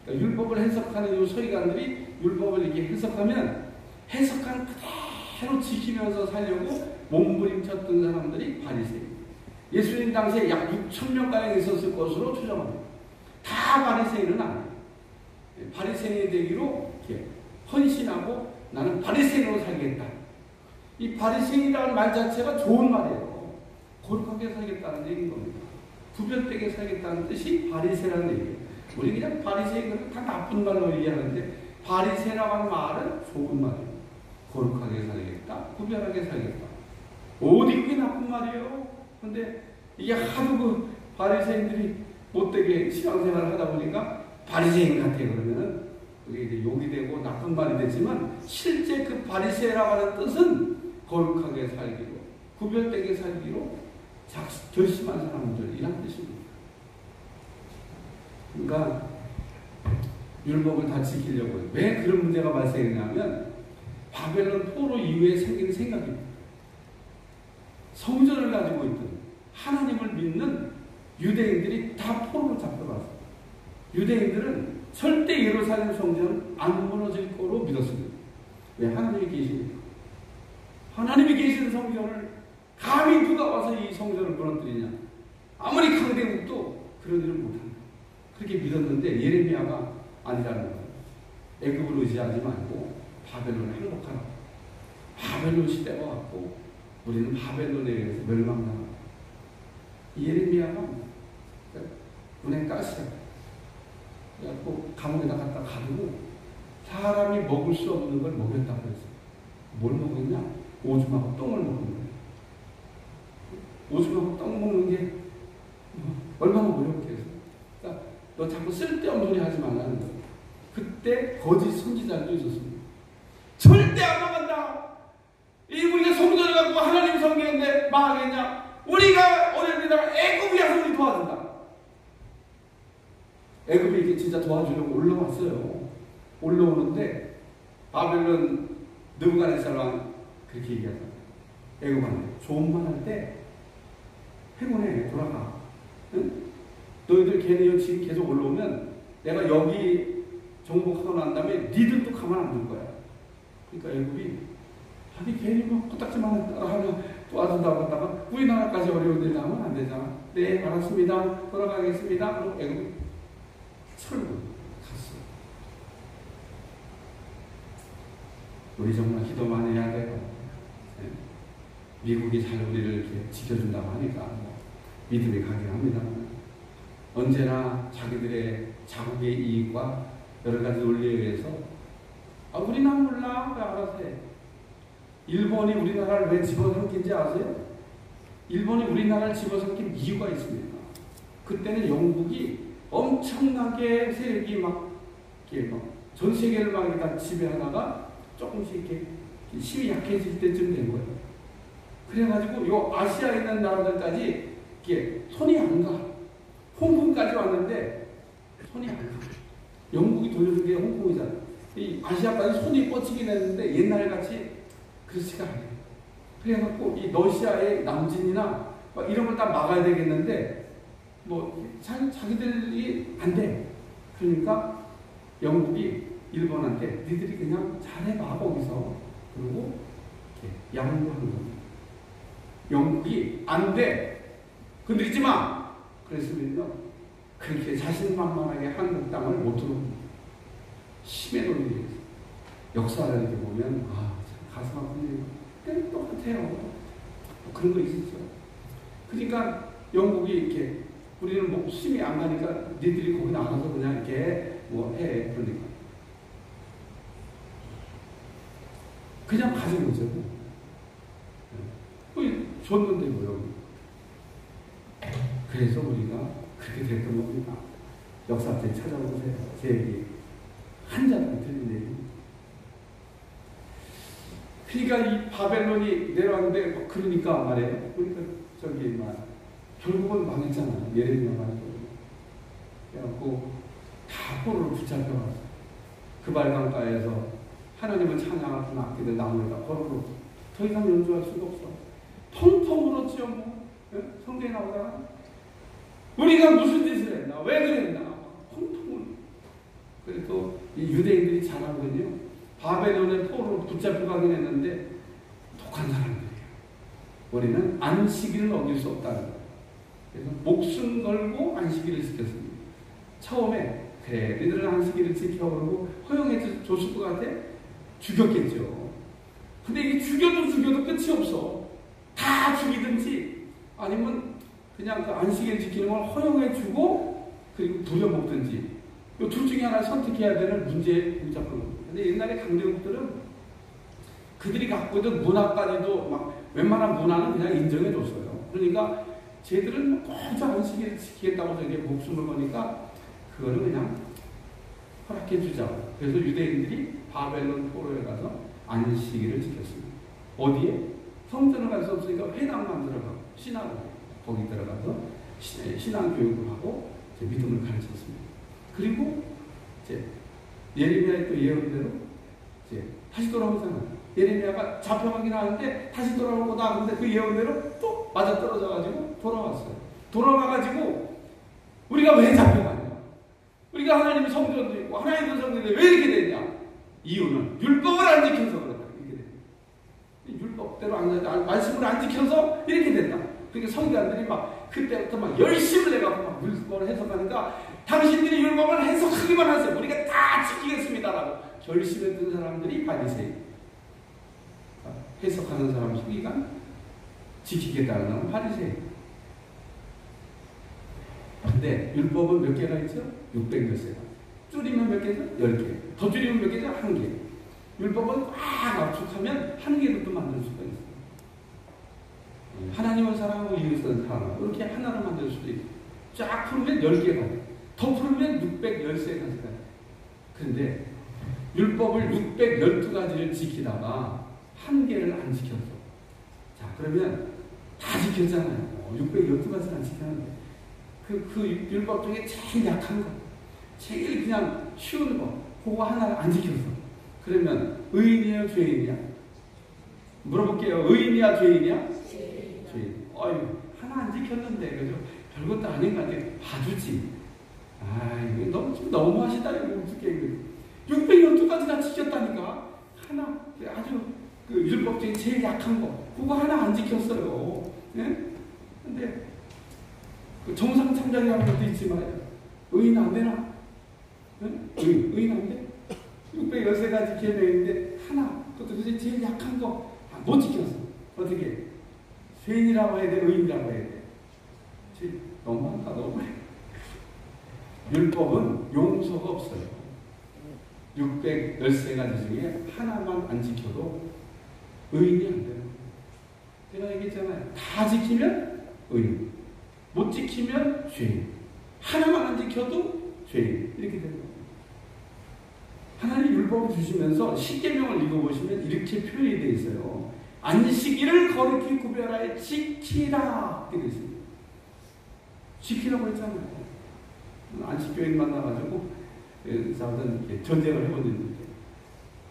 그러니까 율법을 해석하는 이 서기관들이 율법을 이렇게 해석하면 해석한 그대로 지키면서 살려고 몸부림쳤던 사람들이 바리새인. 예수님 당시에 약 6,000명가량 있었을 것으로 추정합니다. 다 바리새인은 아니에요. 바리새인이 되기로 이렇게 헌신하고 나는 바리새인으로 살겠다. 이 바리새인이라는 말 자체가 좋은 말이에요. 거룩하게 살겠다는 얘기인 겁니다. 구별되게 살겠다는 뜻이 바리새라는 얘기예요. 우리 그냥 바리새인은 다 나쁜 말로 얘기하는데 바리새라고 하는 말은 좋은 말이에요. 거룩하게 살겠다, 구별하게 살겠다. 어디 그게 나쁜 말이에요? 근데 이게 하도 바리새인들이 못되게 신앙생활을 하다 보니까 바리새인 같아 그러면은 그게 이제 욕이 되고 나쁜 말이 되지만 실제 그 바리새라고 하는 뜻은 거룩하게 살기로, 구별되게 살기로 결심한 사람들이란 뜻입니다. 그러니까 율법을 다 지키려고 해요. 왜 그런 문제가 발생했냐면 바벨론 포로 이후에 생긴 생각입니다. 성전을 가지고 있던 하나님을 믿는 유대인들이 다 포로로 잡혀갔어요. 유대인들은 절대 예루살렘 성전은 안 무너질 거로 믿었습니다. 왜? 하나님이 계시니까. 하나님이 계신 성전을 감히 누가 와서 이 성전을 무너뜨리냐. 아무리 강대국도 그런 일을 못한다. 그렇게 믿었는데 예레미야가 아니라는 거예요. 애굽을 의지하지 말고 바벨론에 항복하라. 바벨론 시대가 왔고 우리는 바벨론에 의해서 멸망당하고. 예레미야가 눈에 가시라. 그래갖고 감옥에다 갖다 가두고 사람이 먹을 수 없는 걸 먹였다고 했어요. 뭘 먹었냐? 오줌하고 똥을 먹는 거예요. 오줌하고 똥 먹는 게 얼마나 어렵겠어. 그러니까 너 자꾸 쓸데없는 소리 하지 말라는 거예요. 그때 거짓 선지자도 있었습니다. 절대 안 나간다. 우리가 성전을 갖고 하나님 성경인데 망하겠냐? 우리가 어려운데다가 애굽이 와서 우리 도와준다. 애굽이 이렇게 진짜 도와주려고 올라왔어요. 올라오는데 바벨론 느부갓네살 왕 그렇게 얘기하잖아요. 애굽한테 좋은 말 할 때 행운해 돌아가. 응? 너희들 걔네 지금 계속 올라오면 내가 여기 정복하고 난 다음에 니들도 가만 안 둘 거야. 그러니까 애굽이 아니 괜히 뭐 코딱지만 하면 도와준다고 하다가 우리나라까지 어려운데 나면 안 되잖아. 네 알았습니다. 돌아가겠습니다. 그럼 애굽이 철고 갔어. 우리 정말 기도 많이 해야 돼요. 네. 미국이 잘 우리를 이렇게 지켜준다고 하니까 믿음이 가긴 합니다. 언제나 자기들의 자국의 이익과 여러 가지 논리에 의해서 우리나라 몰라 왜 알아서 해. 일본이 우리나라를 왜 집어삼킨지 아세요? 일본이 우리나라를 집어삼킨 이유가 있습니다. 그때는 영국이 엄청나게 세력이 전 세계를 막 다 지배하다가 조금씩 이렇게 힘이 약해질 때쯤 된 거예요. 그래가지고 요 아시아에 있는 나라들까지 이게 손이 안 가. 홍콩까지 왔는데 손이 안 가. 영국이 돌려준 게 홍콩이잖아. 이 아시아까지 손이 뻗치긴 했는데 옛날같이 그렇지가 않아요. 그래갖고 이 러시아의 남진이나 막 이런 걸 다 막아야 되겠는데 뭐 자기들이 안 돼. 그러니까 영국이 일본한테 니들이 그냥 잘해봐 거기서. 그리고 이렇게 양보하는 겁니다. 영국이 안 돼. 건드리지 마. 그랬으면요 그렇게 자신만만하게 한국 땅을 못 들어옵니다. 힘의 논리에서 역사를 이렇게 보면 가슴 아픈 일이 똑같아요. 뭐 그런 거 있었죠. 그러니까 영국이 이렇게 우리는 뭐 힘이 안 가니까 니들이 거기 나가서 그냥 이렇게 뭐 해. 그러니까 그냥 가진 거죠. 줬는데 뭐요. 그래서 우리가 그렇게 됐던 겁니다. 역사책 찾아보세요. 제 얘기 한 자도 틀린 얘기. 그러니까 이 바벨론이 내려왔는데 그러니까 말이에요. 그러니까 결국은 망했잖아요. 예레미야 말이죠. 그래갖고 다 포로로 붙잡혀가서 그 발강가에서 하나님은 찬양하던 악기들 나무에다 포로로 더 이상 연주할 수가 없어. 텅텅 울었지요. 뭐. 성경에 나오잖아. 우리가 무슨 짓을 했나? 왜 그랬나? 텅텅 울어. 그래서 이 유대인들이 잘하거든요. 바벨론의 포로로 붙잡혀가긴 했는데 독한 사람들이에요. 우리는 안식일을 어길 수 없다는 거예요. 그래서 목숨 걸고 안식일을 지켰습니다. 처음에 그래 너희들은 안식일을 지켜 그러고 허용해 줬을 것 같아? 죽였겠죠. 근데 이게 죽여도 끝이 없어. 다 죽이든지 아니면 그냥 그 안식일 지키는 걸 허용해 주고 그리고 부려먹든지 이 둘 중에 하나 선택해야 되는 문제에 붙잡는 겁니다. 근데 옛날에 강대국들은 그들이 갖고 있던 문화까지도 막 웬만한 문화는 그냥 인정해 줬어요. 그러니까 쟤들은 먼저 안식일을 지키겠다고 저게 목숨을 거니까 그거를 그냥 허락해 주자고. 그래서 유대인들이 바벨론 포로에 가서 안식일을 지켰습니다. 어디에? 성전을 갈 수 없으니까 회당만 들어가고 신학을 거기 들어가서 신앙 교육을 하고 믿음을 가르쳤습니다. 그리고 이제 예레미야의 또 예언대로 이제 다시 돌아오잖아요. 예레미야가 잡혀가긴 하는데 다시 돌아오고 나는데 그 예언대로 또 맞아 떨어져가지고 돌아왔어요. 돌아와가지고 우리가 왜 잡혀가냐? 우리가 하나님의 성전도 있고 하나님의 성전인데 왜 이렇게 됐냐? 이유는 율법을 안 지켜서 그렇다. 이렇게 됩니다. 율법대로 말씀을 안 지켜서 이렇게 된다. 그러니까 성경들이 막 그때부터 막 열심을 내갖고 막 율법을 해석하니까 당신들이 율법을 해석하기만 하세요. 우리가 다 지키겠습니다라고 결심했던 사람들이 바리새인. 해석하는 사람 속이가 지키겠다는 사람은 바리새인. 근데 율법은 몇 개가 있죠? 600몇세가. 줄이면 몇 개죠? 10개. 더 줄이면 몇 개죠? 1개. 율법은 꽉 압축하면 1개로 또 만들 수가 있어요. 하나님을 사랑하고 이웃을 사랑하고 이렇게 하나로 만들 수도 있고, 쫙 풀면 10개가 돼. 더 풀면 613가지가 돼. 그런데 율법을 612가지를 지키다가 1개를 안 지켰어. 자, 그러면 다 지켰잖아요. 612가지를 안 지켰는데 그 율법 중에 제일 약한 거, 제일 그냥 쉬운 거, 그거 하나를 안 지켰어. 그러면 의인이야, 죄인이야? 물어볼게요. 의인이야, 죄인이야? 죄인. 어휴, 하나 안 지켰는데, 그죠? 별것도 아닌 것 같아. 봐주지. 아, 이거 좀 너무하시다, 이거 어떻게. 612가지나 지켰다니까? 하나, 아주 그 율법 중에 제일 약한 거, 그거 하나 안 지켰어요. 예? 근데, 그 정상 참작이라는 것도 있지만, 의인 안 되나? 응? 의인 안 돼? 613가지 계명인데, 하나, 그것도 제일 약한 거, 못 지켰어. 어떻게? 죄인이라고 해야 돼? 의인이라고 해야 돼? 너무한다, 너무해. 율법은 용서가 없어요. 613가지 중에 하나만 안 지켜도 의인이 안 되는 거예요. 제가 얘기했잖아요. 다 지키면 의인. 못 지키면 죄인. 하나만 안 지켜도 죄인. 이렇게 되는 거예요. 하나님 율법을 주시면서 십계명을 읽어보시면 이렇게 표현이 되어 있어요. 안식일을 거룩히 구별하여 지키라. 이렇게 되어 있습니다. 지키라고 했잖아요. 안식교인 만나가지고 자든 전쟁을 해본 적이 있는데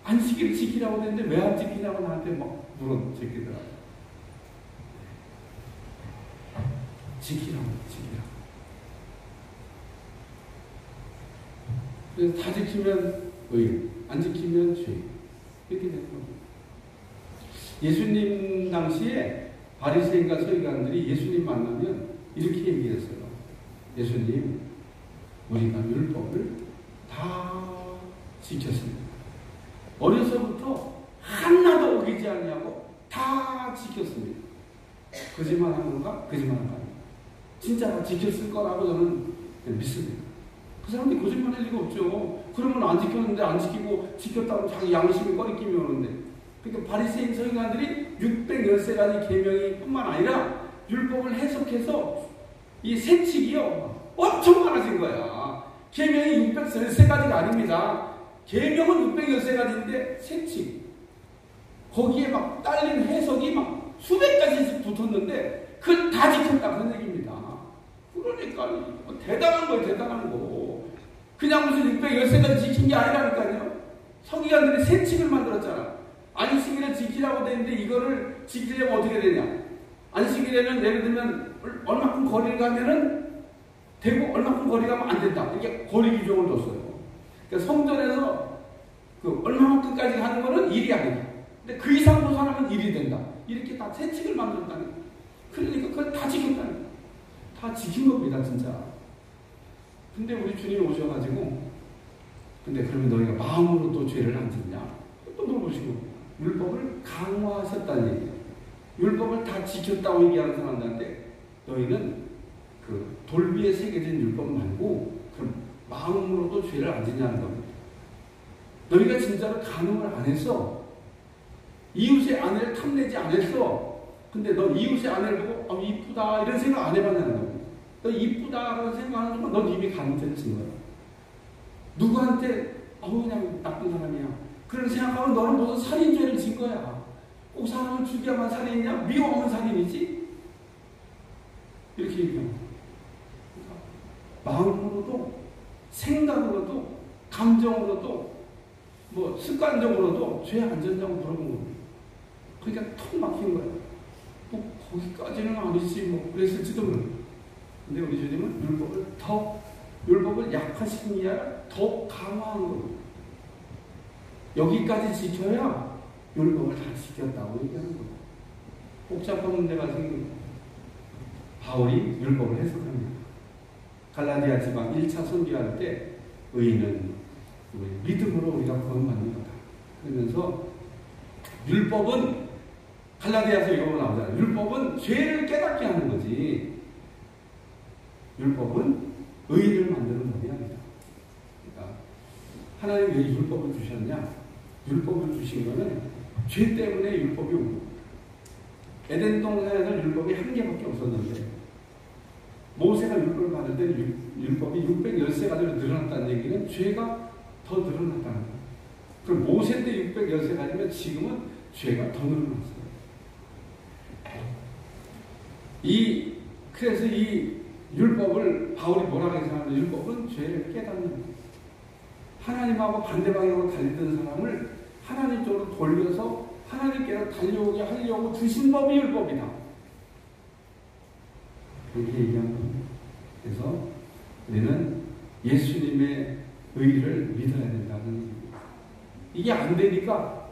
안식일을 지키라고 했는데 왜 안 지키냐고 나한테 막 물어보시더라고요. 지키라고. 그래서 다 지키면 의인, 안 지키면 죄인. 이렇게 되는 겁니다. 예수님 당시에 바리새인과 서기관들이 예수님 만나면 이렇게 얘기했어요. 예수님, 우리가 율법을 다 지켰습니다. 어려서부터 하나도 어기지 않냐고 다 지켰습니다. 거짓말하는 건가? 거짓말하는 거 아니에요. 진짜 다 지켰을 거라고 저는 믿습니다. 그 사람들이 거짓말할 리가 없죠. 그러면 안 지켰는데 안 지키고 지켰다고 자기 양심이 꺼리낌이 오는데. 그러니까 바리새인 서기관들이 613가지 계명이 뿐만 아니라 율법을 해석해서 이 세칙이요 엄청 많아진 거야. 계명이 613가지가 아닙니다. 계명은 613가지인데 세칙 거기에 막 딸린 해석이 막 수백 가지씩 붙었는데 그걸 다 지켰다 그런 얘기입니다. 그러니까 대단한 거예요. 대단한 거. 그냥 무슨 613가지 지킨 게 아니라니까요. 서기관들이 세칙을 만들었잖아. 안식일을 지키라고 되는데 이거를 지키려면 어떻게 되냐. 안식일에는 예를 들면 얼마큼 거리를 가면은 되고 얼마큼 거리 가면 안 된다. 이게 거리 규정을 뒀어요. 그러니까 성전에서 그 얼마만큼까지 가는 거는 일이 아니다. 근데 그 이상 벗어나면 일이 된다. 이렇게 다 세칙을 만들었다는 거예요. 그러니까 그걸 다 지켰다는 거예요. 다 지킨 겁니다, 진짜. 근데 우리 주님 오셔가지고, 근데 그러면 너희가 마음으로 또 죄를 안 짓냐? 또 물어보시고, 율법을 강화하셨다는 얘기예요. 율법을 다 지켰다고 얘기하는 사람들한테 너희는 그 돌비에 새겨진 율법 말고 그 마음으로도 죄를 안 짓냐는 겁니다. 너희가 진짜로 간음을 안 했어. 이웃의 아내를 탐내지 않았어. 근데 너 이웃의 아내를 보고 이쁘다 이런 생각 안 해봤냐는 겁니다. 너 이쁘다라는 생각하는 순간 넌 이미 간음죄를 진 거야. 누구한테 그냥 나쁜 사람이야. 그런 생각하면 너는 무슨 살인죄를 진 거야. 꼭 사람을 죽여야만 살인이냐? 미워하면 살인이지? 이렇게 얘기합니다. 그러니까 마음으로도 생각으로도 감정으로도 뭐 습관적으로도 죄 안 졌냐고 물어본 겁니다. 그러니까 턱 막힌 거야. 뭐 거기까지는 아니지 뭐 그랬을지도 모르고. 근데 우리 주님은 율법을 약화시킨 게 아니라 더 강화한 겁니다. 여기까지 지켜야 율법을 다 지켰다고 얘기하는 겁니다. 복잡한 문제가 지금 바울이 율법을 해석합니다. 갈라디아 지방 1차 선교할 때 의인은 믿음으로 우리가 구원받는 거다. 그러면서 율법은 갈라디아서 이거 나오잖아요. 율법은 죄를 깨닫게 하는 거지. 율법은 의인을 만드는 법이 아니다. 그러니까 하나님 왜 율법을 주셨냐? 율법을 주신 거는 죄 때문에 율법이 온 거예요. 에덴 동산에서 율법이 한 개밖에 없었는데 모세가 율법을 받을 때 율법이 613가지로 늘어났다는 얘기는 죄가 더 늘어났다는 거예요. 그럼 모세 때 613가지면 지금은 죄가 더 늘어났어요. 그래서 이 율법을 바울이 뭐라고 해석하면 율법은 죄를 깨닫는 거예요. 하나님하고 반대 방향으로 달리던 사람을 하나님 쪽으로 돌려서 하나님께로 달려오게 하려고 주신 법이 율법이다. 이렇게 얘기한 겁니다. 그래서 우리는 예수님의 의를 믿어야 된다는 얘기입니다. 이게 안 되니까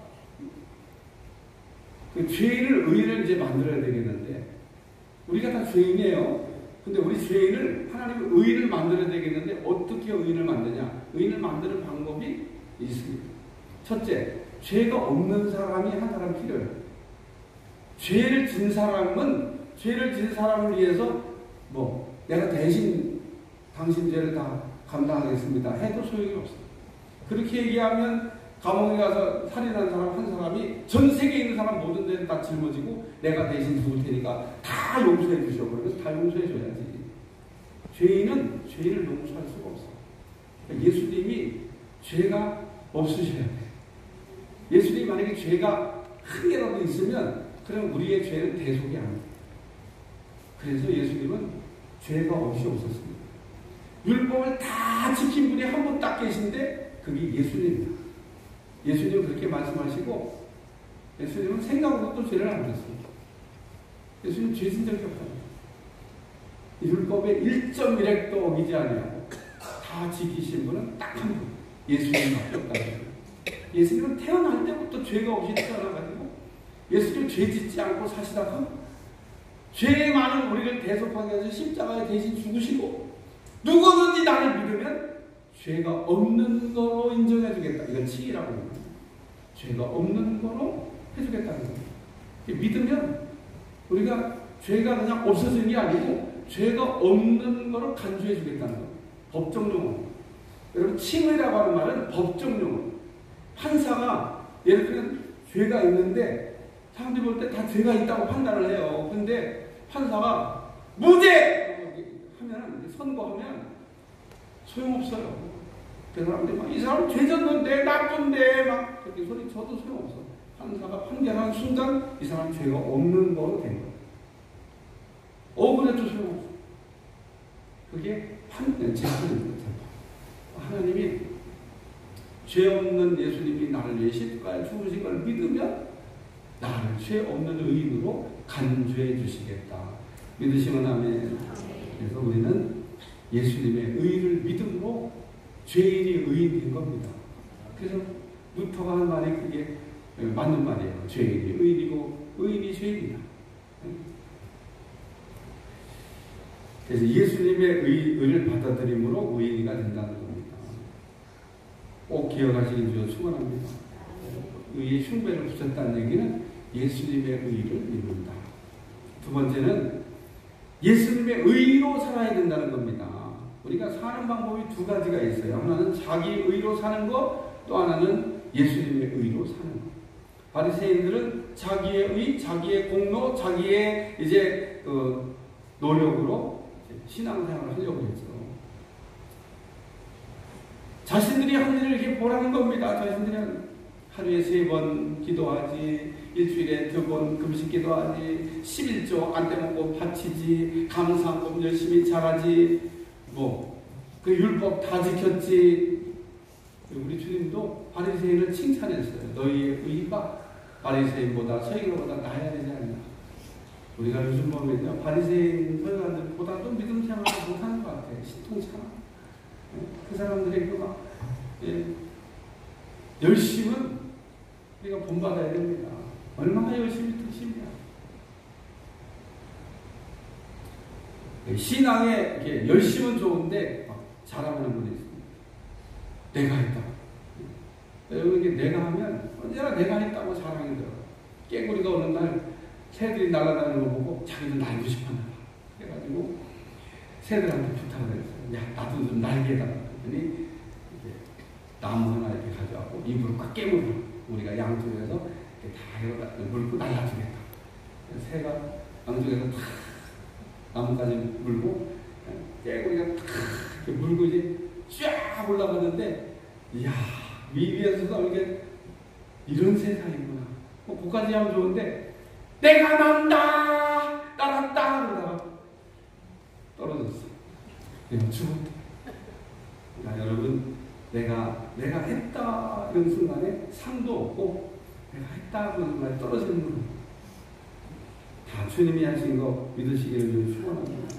그 죄인을 의를 이제 만들어야 되겠는데 우리가 다 죄인이에요. 근데 우리 죄인을 하나님의 의인을 만들어야 되겠는데 어떻게 의인을 만드냐? 의인을 만드는 방법이 있습니다. 첫째, 죄가 없는 사람이 한 사람 필요해요. 죄를 진 사람은 죄를 진 사람을 위해서 내가 대신 당신 죄를 다 감당하겠습니다 해도 소용이 없어요. 그렇게 얘기하면 감옥에 가서 살인한 사람 한 사람이 전 세계에 있는 사람 모든 데는 다 짊어지고 내가 대신 죽을 테니까 다 용서해 주셔. 그러면 다 용서해 줘야지. 죄인은 죄인을 용서할 수가 없어. 그러니까 예수님이 죄가 없으셔야 돼. 예수님이 만약에 죄가 한 개라도 있으면 그럼 우리의 죄는 대속이 안 돼. 그래서 예수님은 죄가 없이 오셨습니다. 율법을 다 지킨 분이 한 분 딱 계신데 그게 예수님입니다. 예수님은 그렇게 말씀하시고 예수님은 생각으로 또 죄를 안 졌습니다. 예수님 죄 진 적이 없어요. 율법의 1.1획도 어기지 아니하고 다 지키신 분은 딱 한 분, 예수님밖에 없다는 거예요. 예수님은 태어날 때부터 죄가 없이 태어나가지고 예수님 죄 짓지 않고 사시다가 죄 많은 우리를 대속하기 위해서 십자가에 대신 죽으시고 누구든지 나를 믿으면 죄가 없는 거로 인정해 주겠다. 이건 칭의라고 합니다. 죄가 없는 거로 해주겠다는 거예요. 믿으면 우리가 죄가 그냥 없어지는 게 아니고 죄가 없는 거로 간주해 주겠다는 거예요. 법정 용어. 여러분 칭의라고 하는 말은 법정 용어. 판사가 예를 들면 죄가 있는데 사람들이 볼 때 다 죄가 있다고 판단을 해요. 근데 판사가 무죄! 하면 선고하면 소용없어요. 그 사람들이 막 이 사람 죄 졌는데 나쁜데 막 그렇게 소리 쳐도 소용없어. 판사가 판결한 순간 이 사람 죄가 없는 거로 된 거예요. 억울해도 소용없어. 그게 재판입니다. 하나님이 죄 없는 예수님이 나를 위해 십자가에 죽으신 걸 믿으면 나를 죄 없는 의인으로 간주해 주시겠다. 믿으시면 아멘. 그래서 우리는 예수님의 의를 믿음으로 죄인이 의인인 겁니다. 그래서 루터가 하는 말이 그게 맞는 말이에요. 죄인이 의인이고 의인이 죄인이다. 그래서 예수님의 의를 받아들임으로 의인이가 된다는 겁니다. 꼭 기억하시기 위해서 축원합니다. 의의 흉배를 붙였다는 얘기는 예수님의 의를 믿는다. 두 번째는 예수님의 의로 살아야 된다는 겁니다. 우리가 사는 방법이 두 가지가 있어요. 하나는 자기 의로 사는 것, 또 하나는 예수님의 의로 사는 것. 바리새인들은 자기의 의, 자기의 공로, 자기의 이제 노력으로 신앙생활을 하려고 했죠. 자신들이 한 일을 이렇게 보라는 겁니다. 자신들은 하루에 3번 기도하지, 일주일에 2번 금식 기도하지, 11조 안 떼먹고 바치지, 감사함 열심히 잘하지, 그 율법 다 지켰지. 우리 주님도 바리새인을 칭찬했어요. 너희의 의가 바리새인보다 서기관보다 나아야 되지 않냐. 우리가 요즘 보면 바리새인 서기관들보다도 믿음 생활을 못하는 것 같아요. 신통찮아. 그 사람들이 열심은 우리가 본받아야 됩니다. 얼마나 열심히 드시냐. 신앙에 이렇게 열심은 좋은데 막 자랑하는 분이 있습니다. 내가 했다. 여러분 이게 내가 하면 언제나 내가 했다고 자랑이 들어요. 깨구리가 어느 날 새들이 날아다니는 거 보고 자기도 날고 싶었나 봐. 그래가지고 새들한테 부탁을 했어요. 야, 나도 좀 날개해달라. 그랬더니 이렇게 나무 하나 이렇게 가져와서 입으로 꽉 깨물어. 우리가 양쪽에서 이렇게 다 물고 날라주겠다. 새가 양쪽에서 다 나무까지 물고 깨구리가 탁 이렇게 물고 이제 쫙 올라가는데, 이야, 위에서도 이게 이런 세상이구나. 그까지 하면 좋은데, 내가 난다! 날았다! 그러다가 떨어졌어. 내가 죽었다. 그러니까 여러분, 내가 했다. 이런 순간에 상도 없고, 내가 했다. 그런 순간에 떨어지는 거예요. 다 주님이 하신 거 믿으시기를 좀 축원합니다.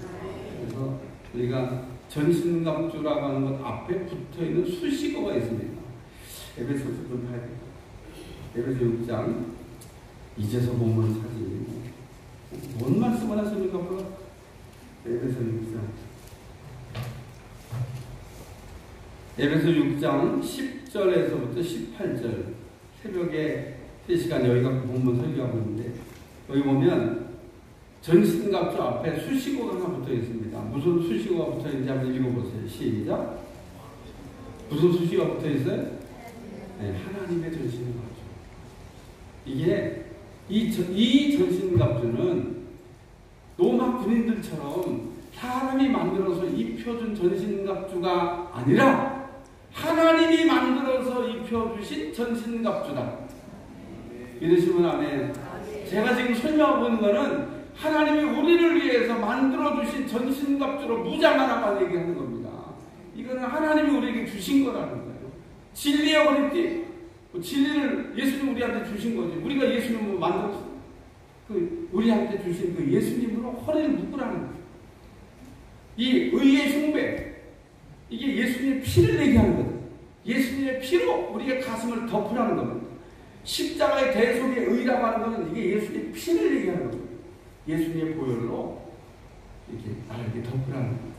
그래서 우리가 전신갑주라고 하는 것 앞에 붙어 있는 수식어가 있습니다. 에베소서 좀 봐야 돼요. 에베소 6장 이제서 본문 사진이고, 뭔 말씀을 하십니까? 에베소 6장. 에베소 6장 10절에서부터 18절. 새벽에 3시간 여기가 본문 설교하고 있는데, 여기 보면 전신갑주 앞에 수식어가 하나 붙어 있습니다. 무슨 수식어가 붙어 있는지 한번 읽어보세요. 시작. 무슨 수식어가 붙어 있어요? 네, 하나님의 전신갑주. 이게 이 전신갑주는 로마 군인들처럼 사람이 만들어서 입혀준 전신갑주가 아니라 하나님이 만들어서 입혀주신 전신갑주다. 믿으시면 아멘. 제가 지금 설명하고 있는 것은 하나님이 우리를 위해서 만들어주신 전신갑주로 무장하라고 얘기하는 겁니다. 이거는 하나님이 우리에게 주신 거라는 거예요. 진리의 허리띠, 진리를 예수님 우리한테 주신 거지. 우리가 예수님을 만들었어. 우리한테 주신 그 예수님으로 허리를 묶으라는 거예요. 이 의의 흉배, 이게 예수님의 피를 얘기하는 거예요. 예수님의 피로 우리의 가슴을 덮으라는 겁니다. 십자가의 대속의 의라고 하는 것은 이게 예수님의 피를 얘기하는 거예요. 예수님의 보혈로 이렇게 나를 이렇게 덮으라는 거예요.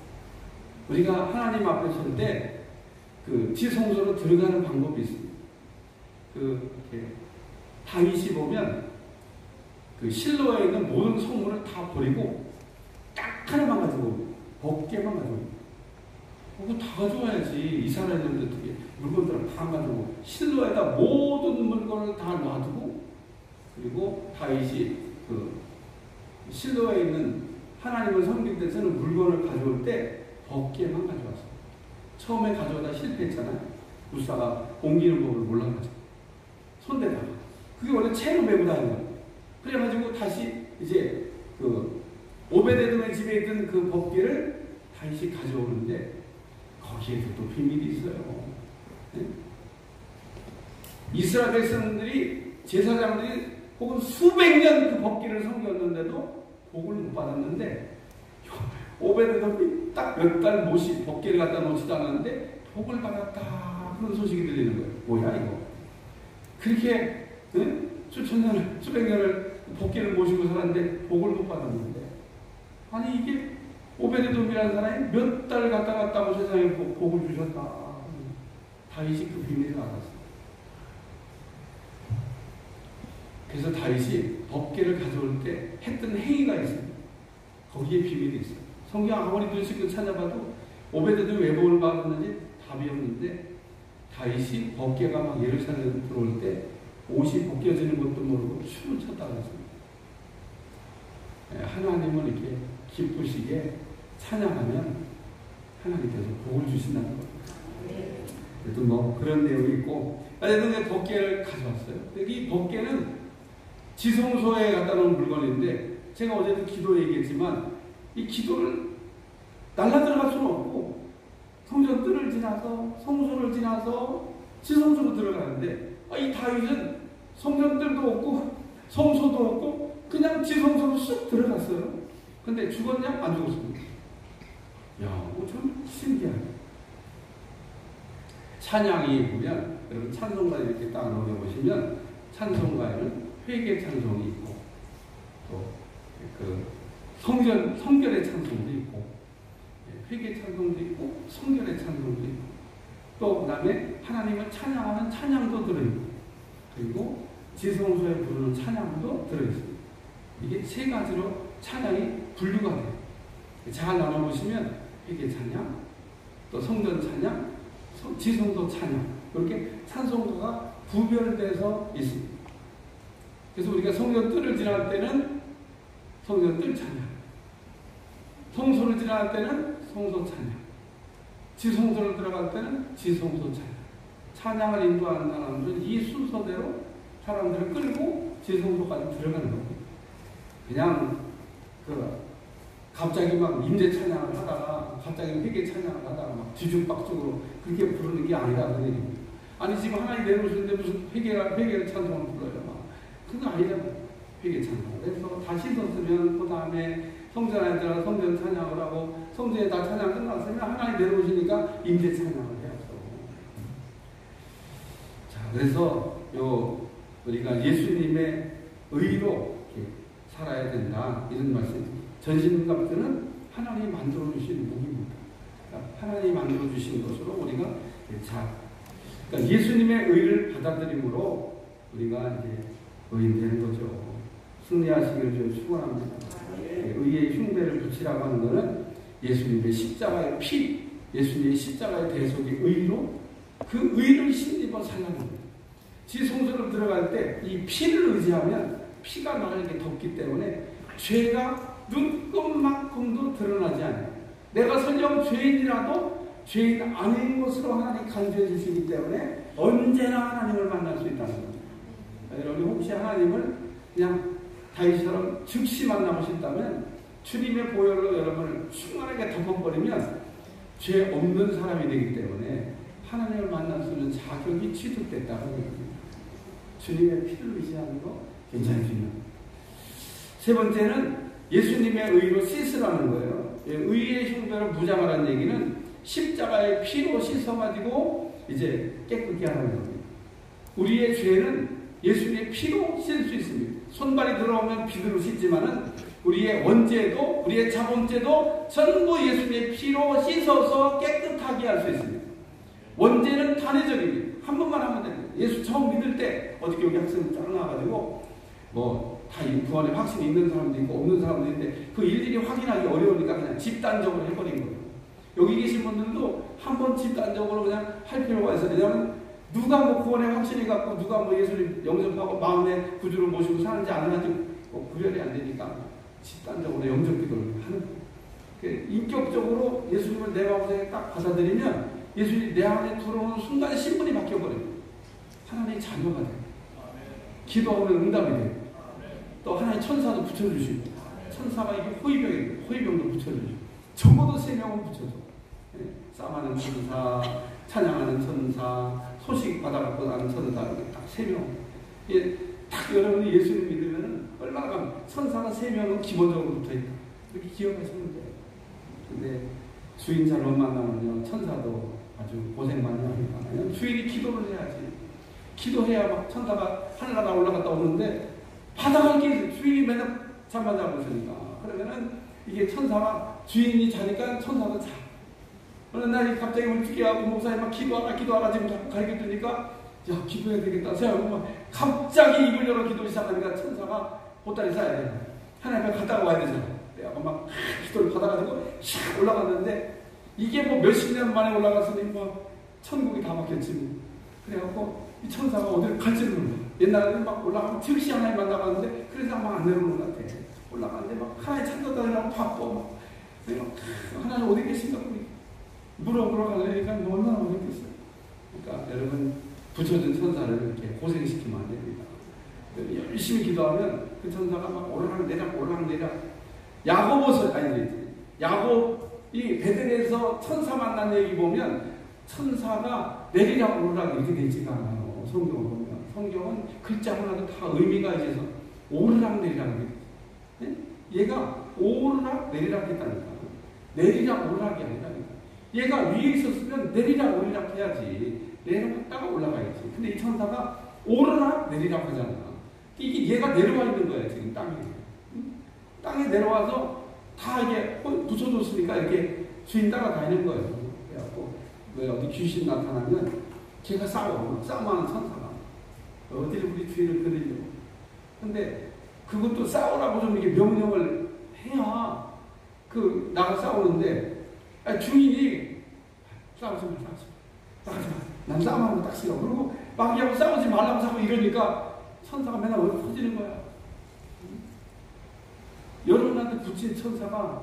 우리가 하나님 앞에 설 때 그 지성소로 들어가는 방법이 있습니다. 다윗이 보면 그 실로에 있는 모든 성물을 다 버리고 딱 하나만 가지고 벗개만 가지고 그거 다 가져와야지. 이스라엘인데 어떻게 물건들을 다 가지고 실로에다 모든 물건을 다 놔두고, 그리고 다윗이 그 실로에 있는 하나님을 섬길 때 쓰는 물건을 가져올 때 벗개만 가져왔어요. 처음에 가져오다 실패했잖아요. 무사가 옮기는 법을 몰라가지고 손대다가 그게 원래 채로 메고 다니는 거예요. 그래가지고 다시 이제 그 오베데돔의 집에 있던 그 법궤를 다시 가져오는데 거기에도 또 비밀이 있어요. 네? 이스라엘 백성들이 제사장들이 혹은 수백 년 그 법궤를 섬겼는데도 복을 못 받았는데, 오베데돔이 딱 몇 달 못이 법궤를 갖다 놓지도 않았는데 복을 받았다 그런 소식이 들리는 거예요. 뭐야 이거? 그렇게 수천 년을 수백 년을 복궤를 모시고 살았는데 복을 못 받았는데, 아니 이게 오베데돔이라는 사람이 몇 달 갔다 갔다고 세상에 복을 주셨다. 다윗이 그 비밀을 알았어요. 그래서 다윗이 법궤를 가져올 때 했던 행위가 있어요. 거기에 비밀이 있어요. 성경 아무리 눈씩 찾아봐도 오베데돔이 왜 복을 받았는지 답이 없는데, 다윗이 법궤가 막 예루살렘에 들어올 때 옷이 벗겨지는 것도 모르고 춤을 췄다 그랬습니다. 하나님을 이렇게 기쁘시게 찬양하면 하나님께서 복을 주신다는 겁니다. 그래도 뭐 그런 내용이 있고, 어쨌든 법궤를 가져왔어요. 이 법궤는 지성소에 갖다 놓은 물건인데, 제가 어제도 기도 얘기했지만 이 기도를 날라 들어갈 수는 없고 성전 뜰을 지나서 성소를 지나서 지성소로 들어가는데, 이 다윗은 성전 뜰도 없고 성소도 없고 그냥 지성소로 쑥 들어갔어요. 근데 죽었냐? 안 죽었습니다. 야, 참 신기하네. 찬양이 보면, 여러분 찬송가 이렇게 딱 넣어보시면 찬송가에는 회개 찬송이 있고 또 그 성결의 찬송도 있고 회개 찬송도 있고 성결의 찬송도 있고 또 그 다음에 하나님을 찬양하는 찬양도 들어있고 그리고 지성소에 부르는 찬양도 들어있습니다. 이게 세 가지로 찬양이 분류가 돼요. 잘 나눠보시면 회개 찬양, 또 성전 찬양, 지성소 찬양 이렇게 찬송가가 구별돼서 있습니다. 그래서 우리가 성전 뜰을 지날 때는 성전 뜰 찬양, 성소를 지날 때는 성소 찬양, 지성소를 들어갈 때는 지성소 찬양. 찬양을 인도하는 사람들은 이 순서대로 사람들을 끌고 지성소까지 들어가는 겁니다. 그냥 갑자기 막 임재 찬양을 하다가 갑자기 회개 찬양을 하다가 막 뒤죽박죽으로 그렇게 부르는 게 아니다 그 얘기입니다. 아니 지금 하나님 내려오시는데 무슨 회개를 찬송을 불러요? 막 그건 아니잖아요. 회개 찬송. 그래서 다시 섰으면 그 다음에 성전 안에 들어가 성전 찬양을 하고 성전에 다 찬양 끝났으면 하나님 내려오시니까 임재 찬양을 해야죠. 자, 그래서 우리가 예수님의 의로 살아야 된다 이런 말씀. 전신갑주는 하나님이 만들어 주신 무기입니다. 그러니까 하나님이 만들어 주신 것으로 우리가 그러니까 예수님의 의를 받아들임으로 우리가 이제 의인 되는 거죠. 승리하시기를 축원합니다. 의의 흉배를 붙이라고 하는 것은 예수님의 십자가의 피, 예수님의 십자가의 대속의 의로 그 의를 힘입어 살라는 겁니다. 지성소를 들어갈 때 이 피를 의지하면 피가 나에게 덮기 때문에 죄가 눈금만큼도 드러나지 않아요. 내가 설령 죄인이라도 죄인 아닌 것으로 하나님 간주해 주시기 때문에 언제나 하나님을 만날 수 있다는 겁니다. 여러분 혹시 하나님을 그냥 다윗처럼 즉시 만나고 싶다면 주님의 보혈로 여러분을 충만하게 덮어버리면 죄 없는 사람이 되기 때문에 하나님을 만날 수 있는 자격이 취득됐다는 겁니다. 주님의 피를 의지하는 거 굉장히 중요합니다. 세 번째는 예수님의 의로 씻으라는 거예요. 의의 흉배를 무장하라는 얘기는 십자가의 피로 씻어가지고 이제 깨끗게 하라는 겁니다. 우리의 죄는 예수님의 피로 씻을 수 있습니다. 손발이 들어오면 비누로 씻지만은 우리의 원죄도 우리의 자본죄도 전부 예수님의 피로 씻어서 깨끗하게 할 수 있습니다. 원죄는 단회적입니다. 한 번만 하면 됩니다. 예수 처음 믿을 때 어저께 여기 학생들 쫙 나와가지고 다 구원에 확신이 있는 사람도 있고 없는 사람도 있는데 그 일일이 확인하기 어려우니까 그냥 집단적으로 해버린 거예요. 여기 계신 분들도 한번 집단적으로 그냥 할 필요가 있어요. 왜냐하면 누가 구원에 확신이 갖고 누가 예수를 영접하고 마음의 구주를 모시고 사는지 안 하는지 구별이 안 되니까 집단적으로 영접 기도를 하는 거예요. 인격적으로 예수님을 내 마음속에 딱 받아들이면 예수님이 내 안에 들어오는 순간 신분이 바뀌어버려요. 하나님의 자녀가 돼요. 기도하면 응답이 돼요. 또 하나의 천사도 붙여주시고 천사가 이게 호위병도 붙여주시고 적어도 3명은 붙여줘. 싸움하는 천사, 찬양하는 천사, 소식 받아갖고 가는 천사 이렇게 딱 3명. 이게 딱 여러분이 예수님 믿으면 얼마나 천사가 3명은 기본적으로 붙어있다. 이렇게 기억하시면 돼요. 근데 주인 잘못 만나면요 천사도 아주 고생 많이 하니까 주인이 기도를 해야지. 기도해야 막 천사가 하늘나라 올라갔다 오는데 바닥을 끼 주인이 맨날 잠만 자고 있으니까 그러면은 이게 천사가 주인이 자니까 천사도 자. 어느 날 갑자기 울죽게 하고 목사님 막 기도하라 지금 자꾸 가르쳐주니까 야 기도해야 되겠다 생각하고 갑자기 입을 열어 기도를 시작하니까 천사가 보따리 싸야 돼. 하나님 앞에 갔다가 와야 되잖아. 내가 막 기도를 받아가지고 샥 올라갔는데 이게 몇십 년 만에 올라갔으니 천국이 다 막혔지. 그래갖고 이 천사가 어디를 갈지를 몰라. 옛날에는 막 올라가면 즉시 하나님 만나가는데 그래서 막 안 내려오는 것 같아. 올라가는데 막 하나님 찾아다니라고 바빠. 막 하나님 어디 계신가 물어가니까 얼마나 어렵겠어요. 그러니까 여러분 붙여준 천사를 이렇게 고생시키면 안 됩니다. 열심히 기도하면 그 천사가 막 오르락내리락 야곱이 베들레헴에서 천사 만난 얘기 보면 천사가 내리락 오르락 이렇게 되지가 않아요. 성경을 보면 성경은 글자 하나도 다 의미가 있어서 오르락 내리락 네? 얘가 오르락 내리락 했다니까. 내리락 오르락이 아니라니까. 얘가 위에 있었으면 내리락 오르락 해야지. 내려갔다가 올라가야지. 근데 이 천사가 오르락 내리락 하잖아. 이게 얘가 내려와 있는 거야 지금 땅에. 땅에 내려와서 다 이게 붙여줬으니까 이렇게 주인 따라다니는 거예요. 그래갖고 왜 어디 귀신 나타나면 걔가 싸움하는 천사가 어디를 우리 주인을 거느리려고. 근데 그것도 싸우라고 좀 이렇게 명령을 해야 나가 싸우는데 주인이 싸우지 마. 난 싸움하는 거 딱 싫어. 그리고 마귀하고 싸우지 말라고 자꾸 이러니까 천사가 맨날 얼굴 퍼지는 거야. 여러분한테 붙인 천사가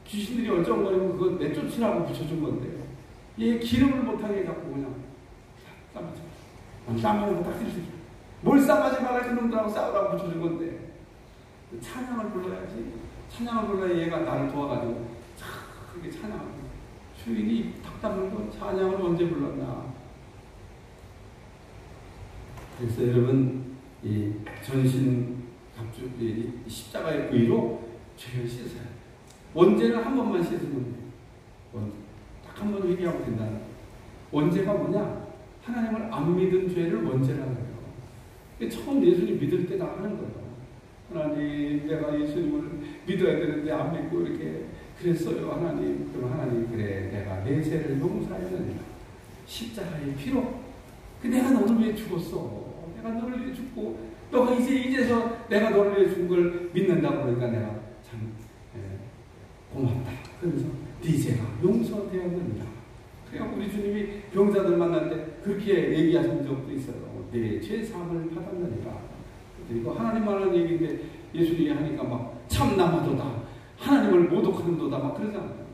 귀신들이 얼쩡거리면 그거 내쫓으라고 붙여준 건데 얘 기름을 못하게 자꾸 그냥 싸우지 마. 싸움하는 거 딱 싫어. 뭘 싸우지 말라 그놈들하고 싸우라고 붙여준 건데 찬양을 불러야지. 찬양을 불러야 얘가 나를 도와가지고 그렇게 찬양을 불러. 주인이 답답한 찬양을 언제 불렀나. 그래서 여러분 이 전신 갑주 이 십자가의 의로 죄를 씻어야 돼. 원죄는 한 번만 씻으면 돼. 원죄 딱 한 번 회개하고 된다는. 원죄가 뭐냐? 하나님을 안 믿은 죄를 원죄라고 해요. 처음 예수님 믿을 때 다 하는 거예요. 하나님, 내가 예수님을 믿어야 되는데 안 믿고 이렇게 그랬어요. 하나님. 그럼 하나님, 그래, 내가 내 죄를 용서하였느니라. 십자가의 피로. 내가 너를 위해 죽었어. 내가 너를 위해 죽고, 너가 이제서 내가 너를 위해 죽은 걸 믿는다고 그러니까 내가 참 고맙다. 그러면서 네 죄가 용서되었느니라. 그래갖고 우리 주님이 병자들 만날 때 그렇게 얘기하신 적도 있어요. 내 죄 사함을 받았느니라. 그리고 하나님 말하는 얘기인데 예수님이 하니까 막 참나마도다. 하나님을 모독하는도다. 막 그러잖아요.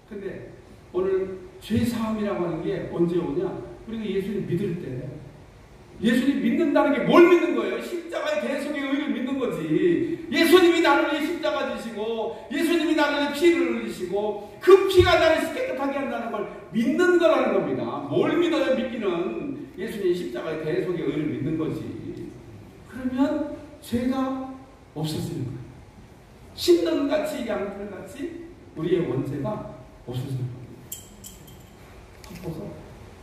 근데 오늘 죄 사함이라고 하는 게 언제 오냐? 우리가 예수님 믿을 때 예수님 믿는다는 게 뭘 믿는 거예요? 십자가의 대속의 의를 믿는 거지. 예수님이 나를 위해 십자가 지시고 예수님이 나를 위해 피를 흘리시고 그 피가 나를 깨끗하게 한다는 걸 믿는 거라는 겁니다. 뭘 믿어야 믿기는 예수님이 십자가의 대속의 의를 믿는 거지. 그러면 죄가 없어지는 거예요. 신령같이 양털같이 우리의 원죄가 없어지는 겁니다. 덮어서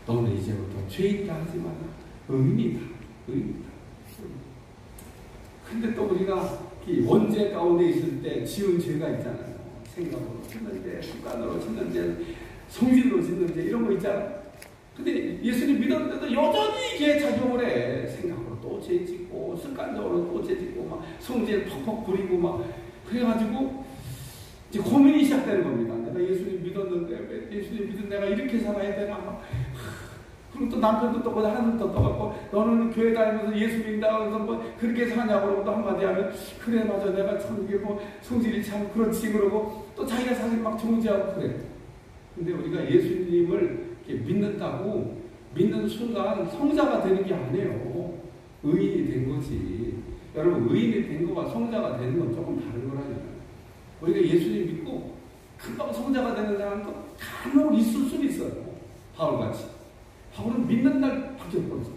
너는 이제부터 죄인이라 하지 마라. 의인이다. 근데 또 우리가 이 원죄 가운데 있을 때 지은 죄가 있잖아요. 생각으로 짓는데, 습관으로 짓는데, 성질로 짓는데 이런 거 있잖아요. 근데 예수님 믿었는데도 여전히 이게 작용을 해. 생각으로 또 죄 짓고, 습관적으로 또 죄 짓고, 막 성질 퍽퍽 부리고 막 그래가지고 이제 고민이 시작되는 겁니다. 내가 예수님 믿었는데 왜 예수님 믿은 내가 이렇게 살아야 되나? 막. 그리고 또 남편도 또 하늘도 떠갖고 너는 교회 다니면서 예수 믿는다 그래서 뭐 그렇게 사냐고 그러고 또 한마디 하면 그래 맞아 내가 참 이게 뭐 성질이 참 그렇지 그러고 또 자기가 사실 막 정지하고 그래. 근데 우리가 예수님을 이렇게 믿는다고 믿는 순간 성자가 되는 게 아니에요. 의인이 된 거지. 여러분 의인이 된 거와 성자가 되는 건 조금 다른 거라니까요. 우리가 예수님 믿고 금방 성자가 되는 사람도 간혹 있을 수도 있어요. 바울같이. 바울은 믿는 날 바뀌었거든요.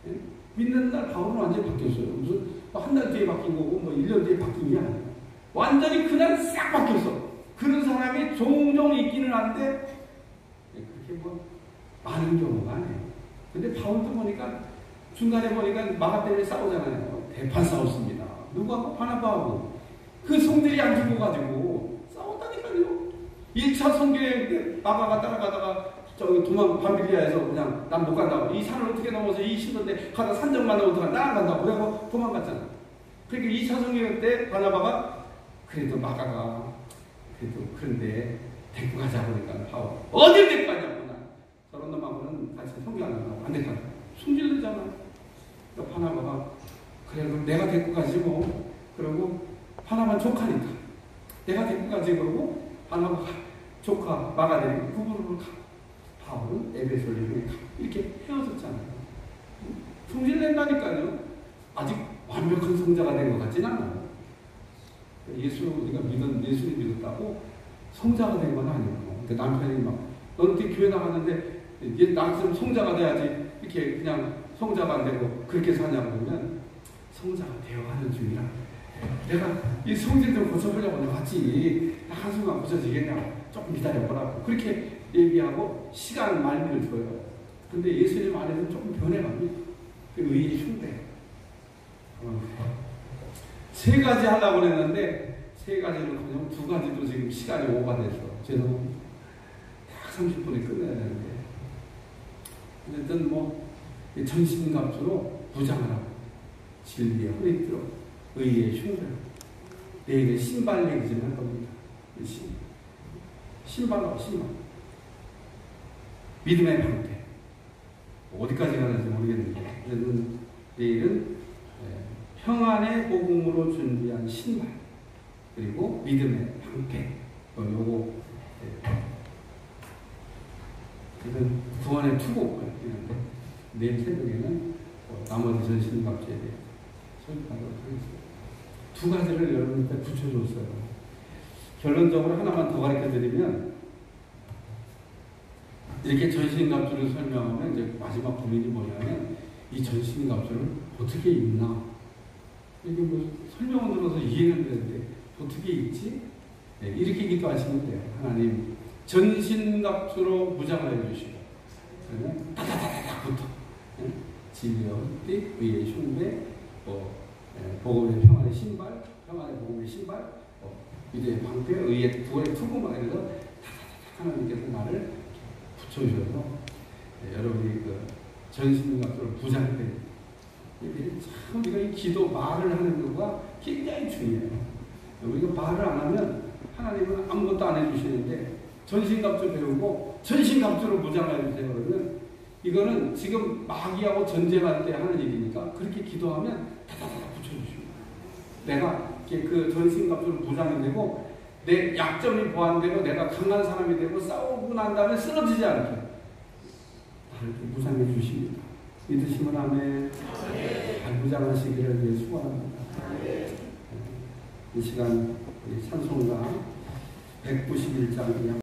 예? 믿는 날 바울은 완전히 바뀌었어요. 무슨 한 달 뒤에 바뀐 거고 뭐 1년 뒤에 바뀐 게 아니에요. 완전히 그날 싹 바뀌었어. 그런 사람이 종종 있기는 한데 그렇게 뭐 많은 경우가 아니에요. 근데 바울도 보니까 중간에 보니까 마가 때문에 싸우잖아요. 대판 싸웠습니다. 누구하고? 바나바하고. 그 성들이 안 죽어가지고 싸웠다니까요. 1차 선교회 때 마가가 따라가다가 저기 밤빌리아에서 그냥 난 못 간다고. 이 산을 어떻게 넘어서 이 신도인데 가다 산정만 넘어 들어가 나간다고. 그래서 도망갔잖아. 그러니까 2차 선교회 때 바나바가 그래도 마가가 그래도 그런데 데리고 가자 보니까 바울 어딜 데리고 가냐고. 저런 놈하고는 같이 선교 안 한다고. 안 데리고 가자. 숨질르잖아. 그러니까 바나바가 그래 그럼 내가 데리고 가지 뭐. 그러고 바나바는 조카니까 내가 데리고 가지 그러고 바나바가 조카 마가 데리고 구부르고 가. 바울은 에베소를 이렇게 헤어졌잖아요. 성질낸다니까요. 아직 완벽한 성자가 된 것 같진 않아요. 우리가 예수를 믿었다고 성자가 된 건 아니에요. 그러니까 남편이 막 너는 어떻게 교회 나갔는데 나처럼 성자가 돼야지 이렇게 그냥 성자가 안 되고 그렇게 사냐고 그러면 성자가 되어가는 중이라 내가 이 성질 좀 고쳐보려고 나왔지 한순간 고쳐지겠냐고 조금 기다려보라고 그렇게 얘기하고 시간 말미를 줘요. 근데 예수님 안에서는 조금 변해갑니다. 그 의인이 흉대. 세 가지 하려고 했는데 세 가지를 그냥 두 가지도 지금 시간이 오버돼서 죄송합니다. 30분에 끝내야 되는데 어쨌든 뭐 전신갑주로 부장하라고 진리의 허리띠로 의의 흉배로 내일은 신발 얘기 좀 할 겁니다. 신발로 신발 믿음의 방패 어디까지 가는지 모르겠는데 그래도 내일은 평안의 복음으로 준비한 신발 그리고 믿음의 방패 요거 이건 구원의 투고 있는데 내일 새벽에는 나머지 전신갑주에 대해서 설명하도록 하겠습니다. 두 가지를 여러분한테 붙여줬어요. 결론적으로 하나만 더 가르쳐드리면 이렇게 전신갑주를 설명하면 이제 마지막 고민이 뭐냐면 이 전신갑주를 어떻게 입나 이게 뭐 설명을 들어서 이해는 되는데 어떻게 입지? 네, 이렇게 기도하시면 돼요. 하나님 전신갑주로 무장을 해주시고 그러면 다다다다닥부터 진리의 띠, 의의 흉배, 복음의 평안의 신발, 평안의 복음의 신발, 믿음의 방패, 의의 구원의 투구만 해서 다다다닥 하나님께서 나를 붙여주셔서 여러분이 그 전신갑주로 부장할 때 참 우리가 이 기도 말을 하는 거가 굉장히 중요해요. 우리가 말을 안 하면 하나님은 아무것도 안 해주시는데 전신갑주 배우고 전신갑주로 무장해 주세요 그러면 이거는 지금 마귀하고 전쟁할 때 하는 일이니까 그렇게 기도하면 다다다다 붙여주십니다. 내가 그 전신갑주로 무장이 되고 내 약점이 보완되고 내가 강한 사람이 되고 싸우고 난 다음에 쓰러지지 않게 나를 무장해 주십니다. 믿으시면 아멘. 잘 무장하시기를 위해 축원합니다. 이 시간 우리 찬송가 191장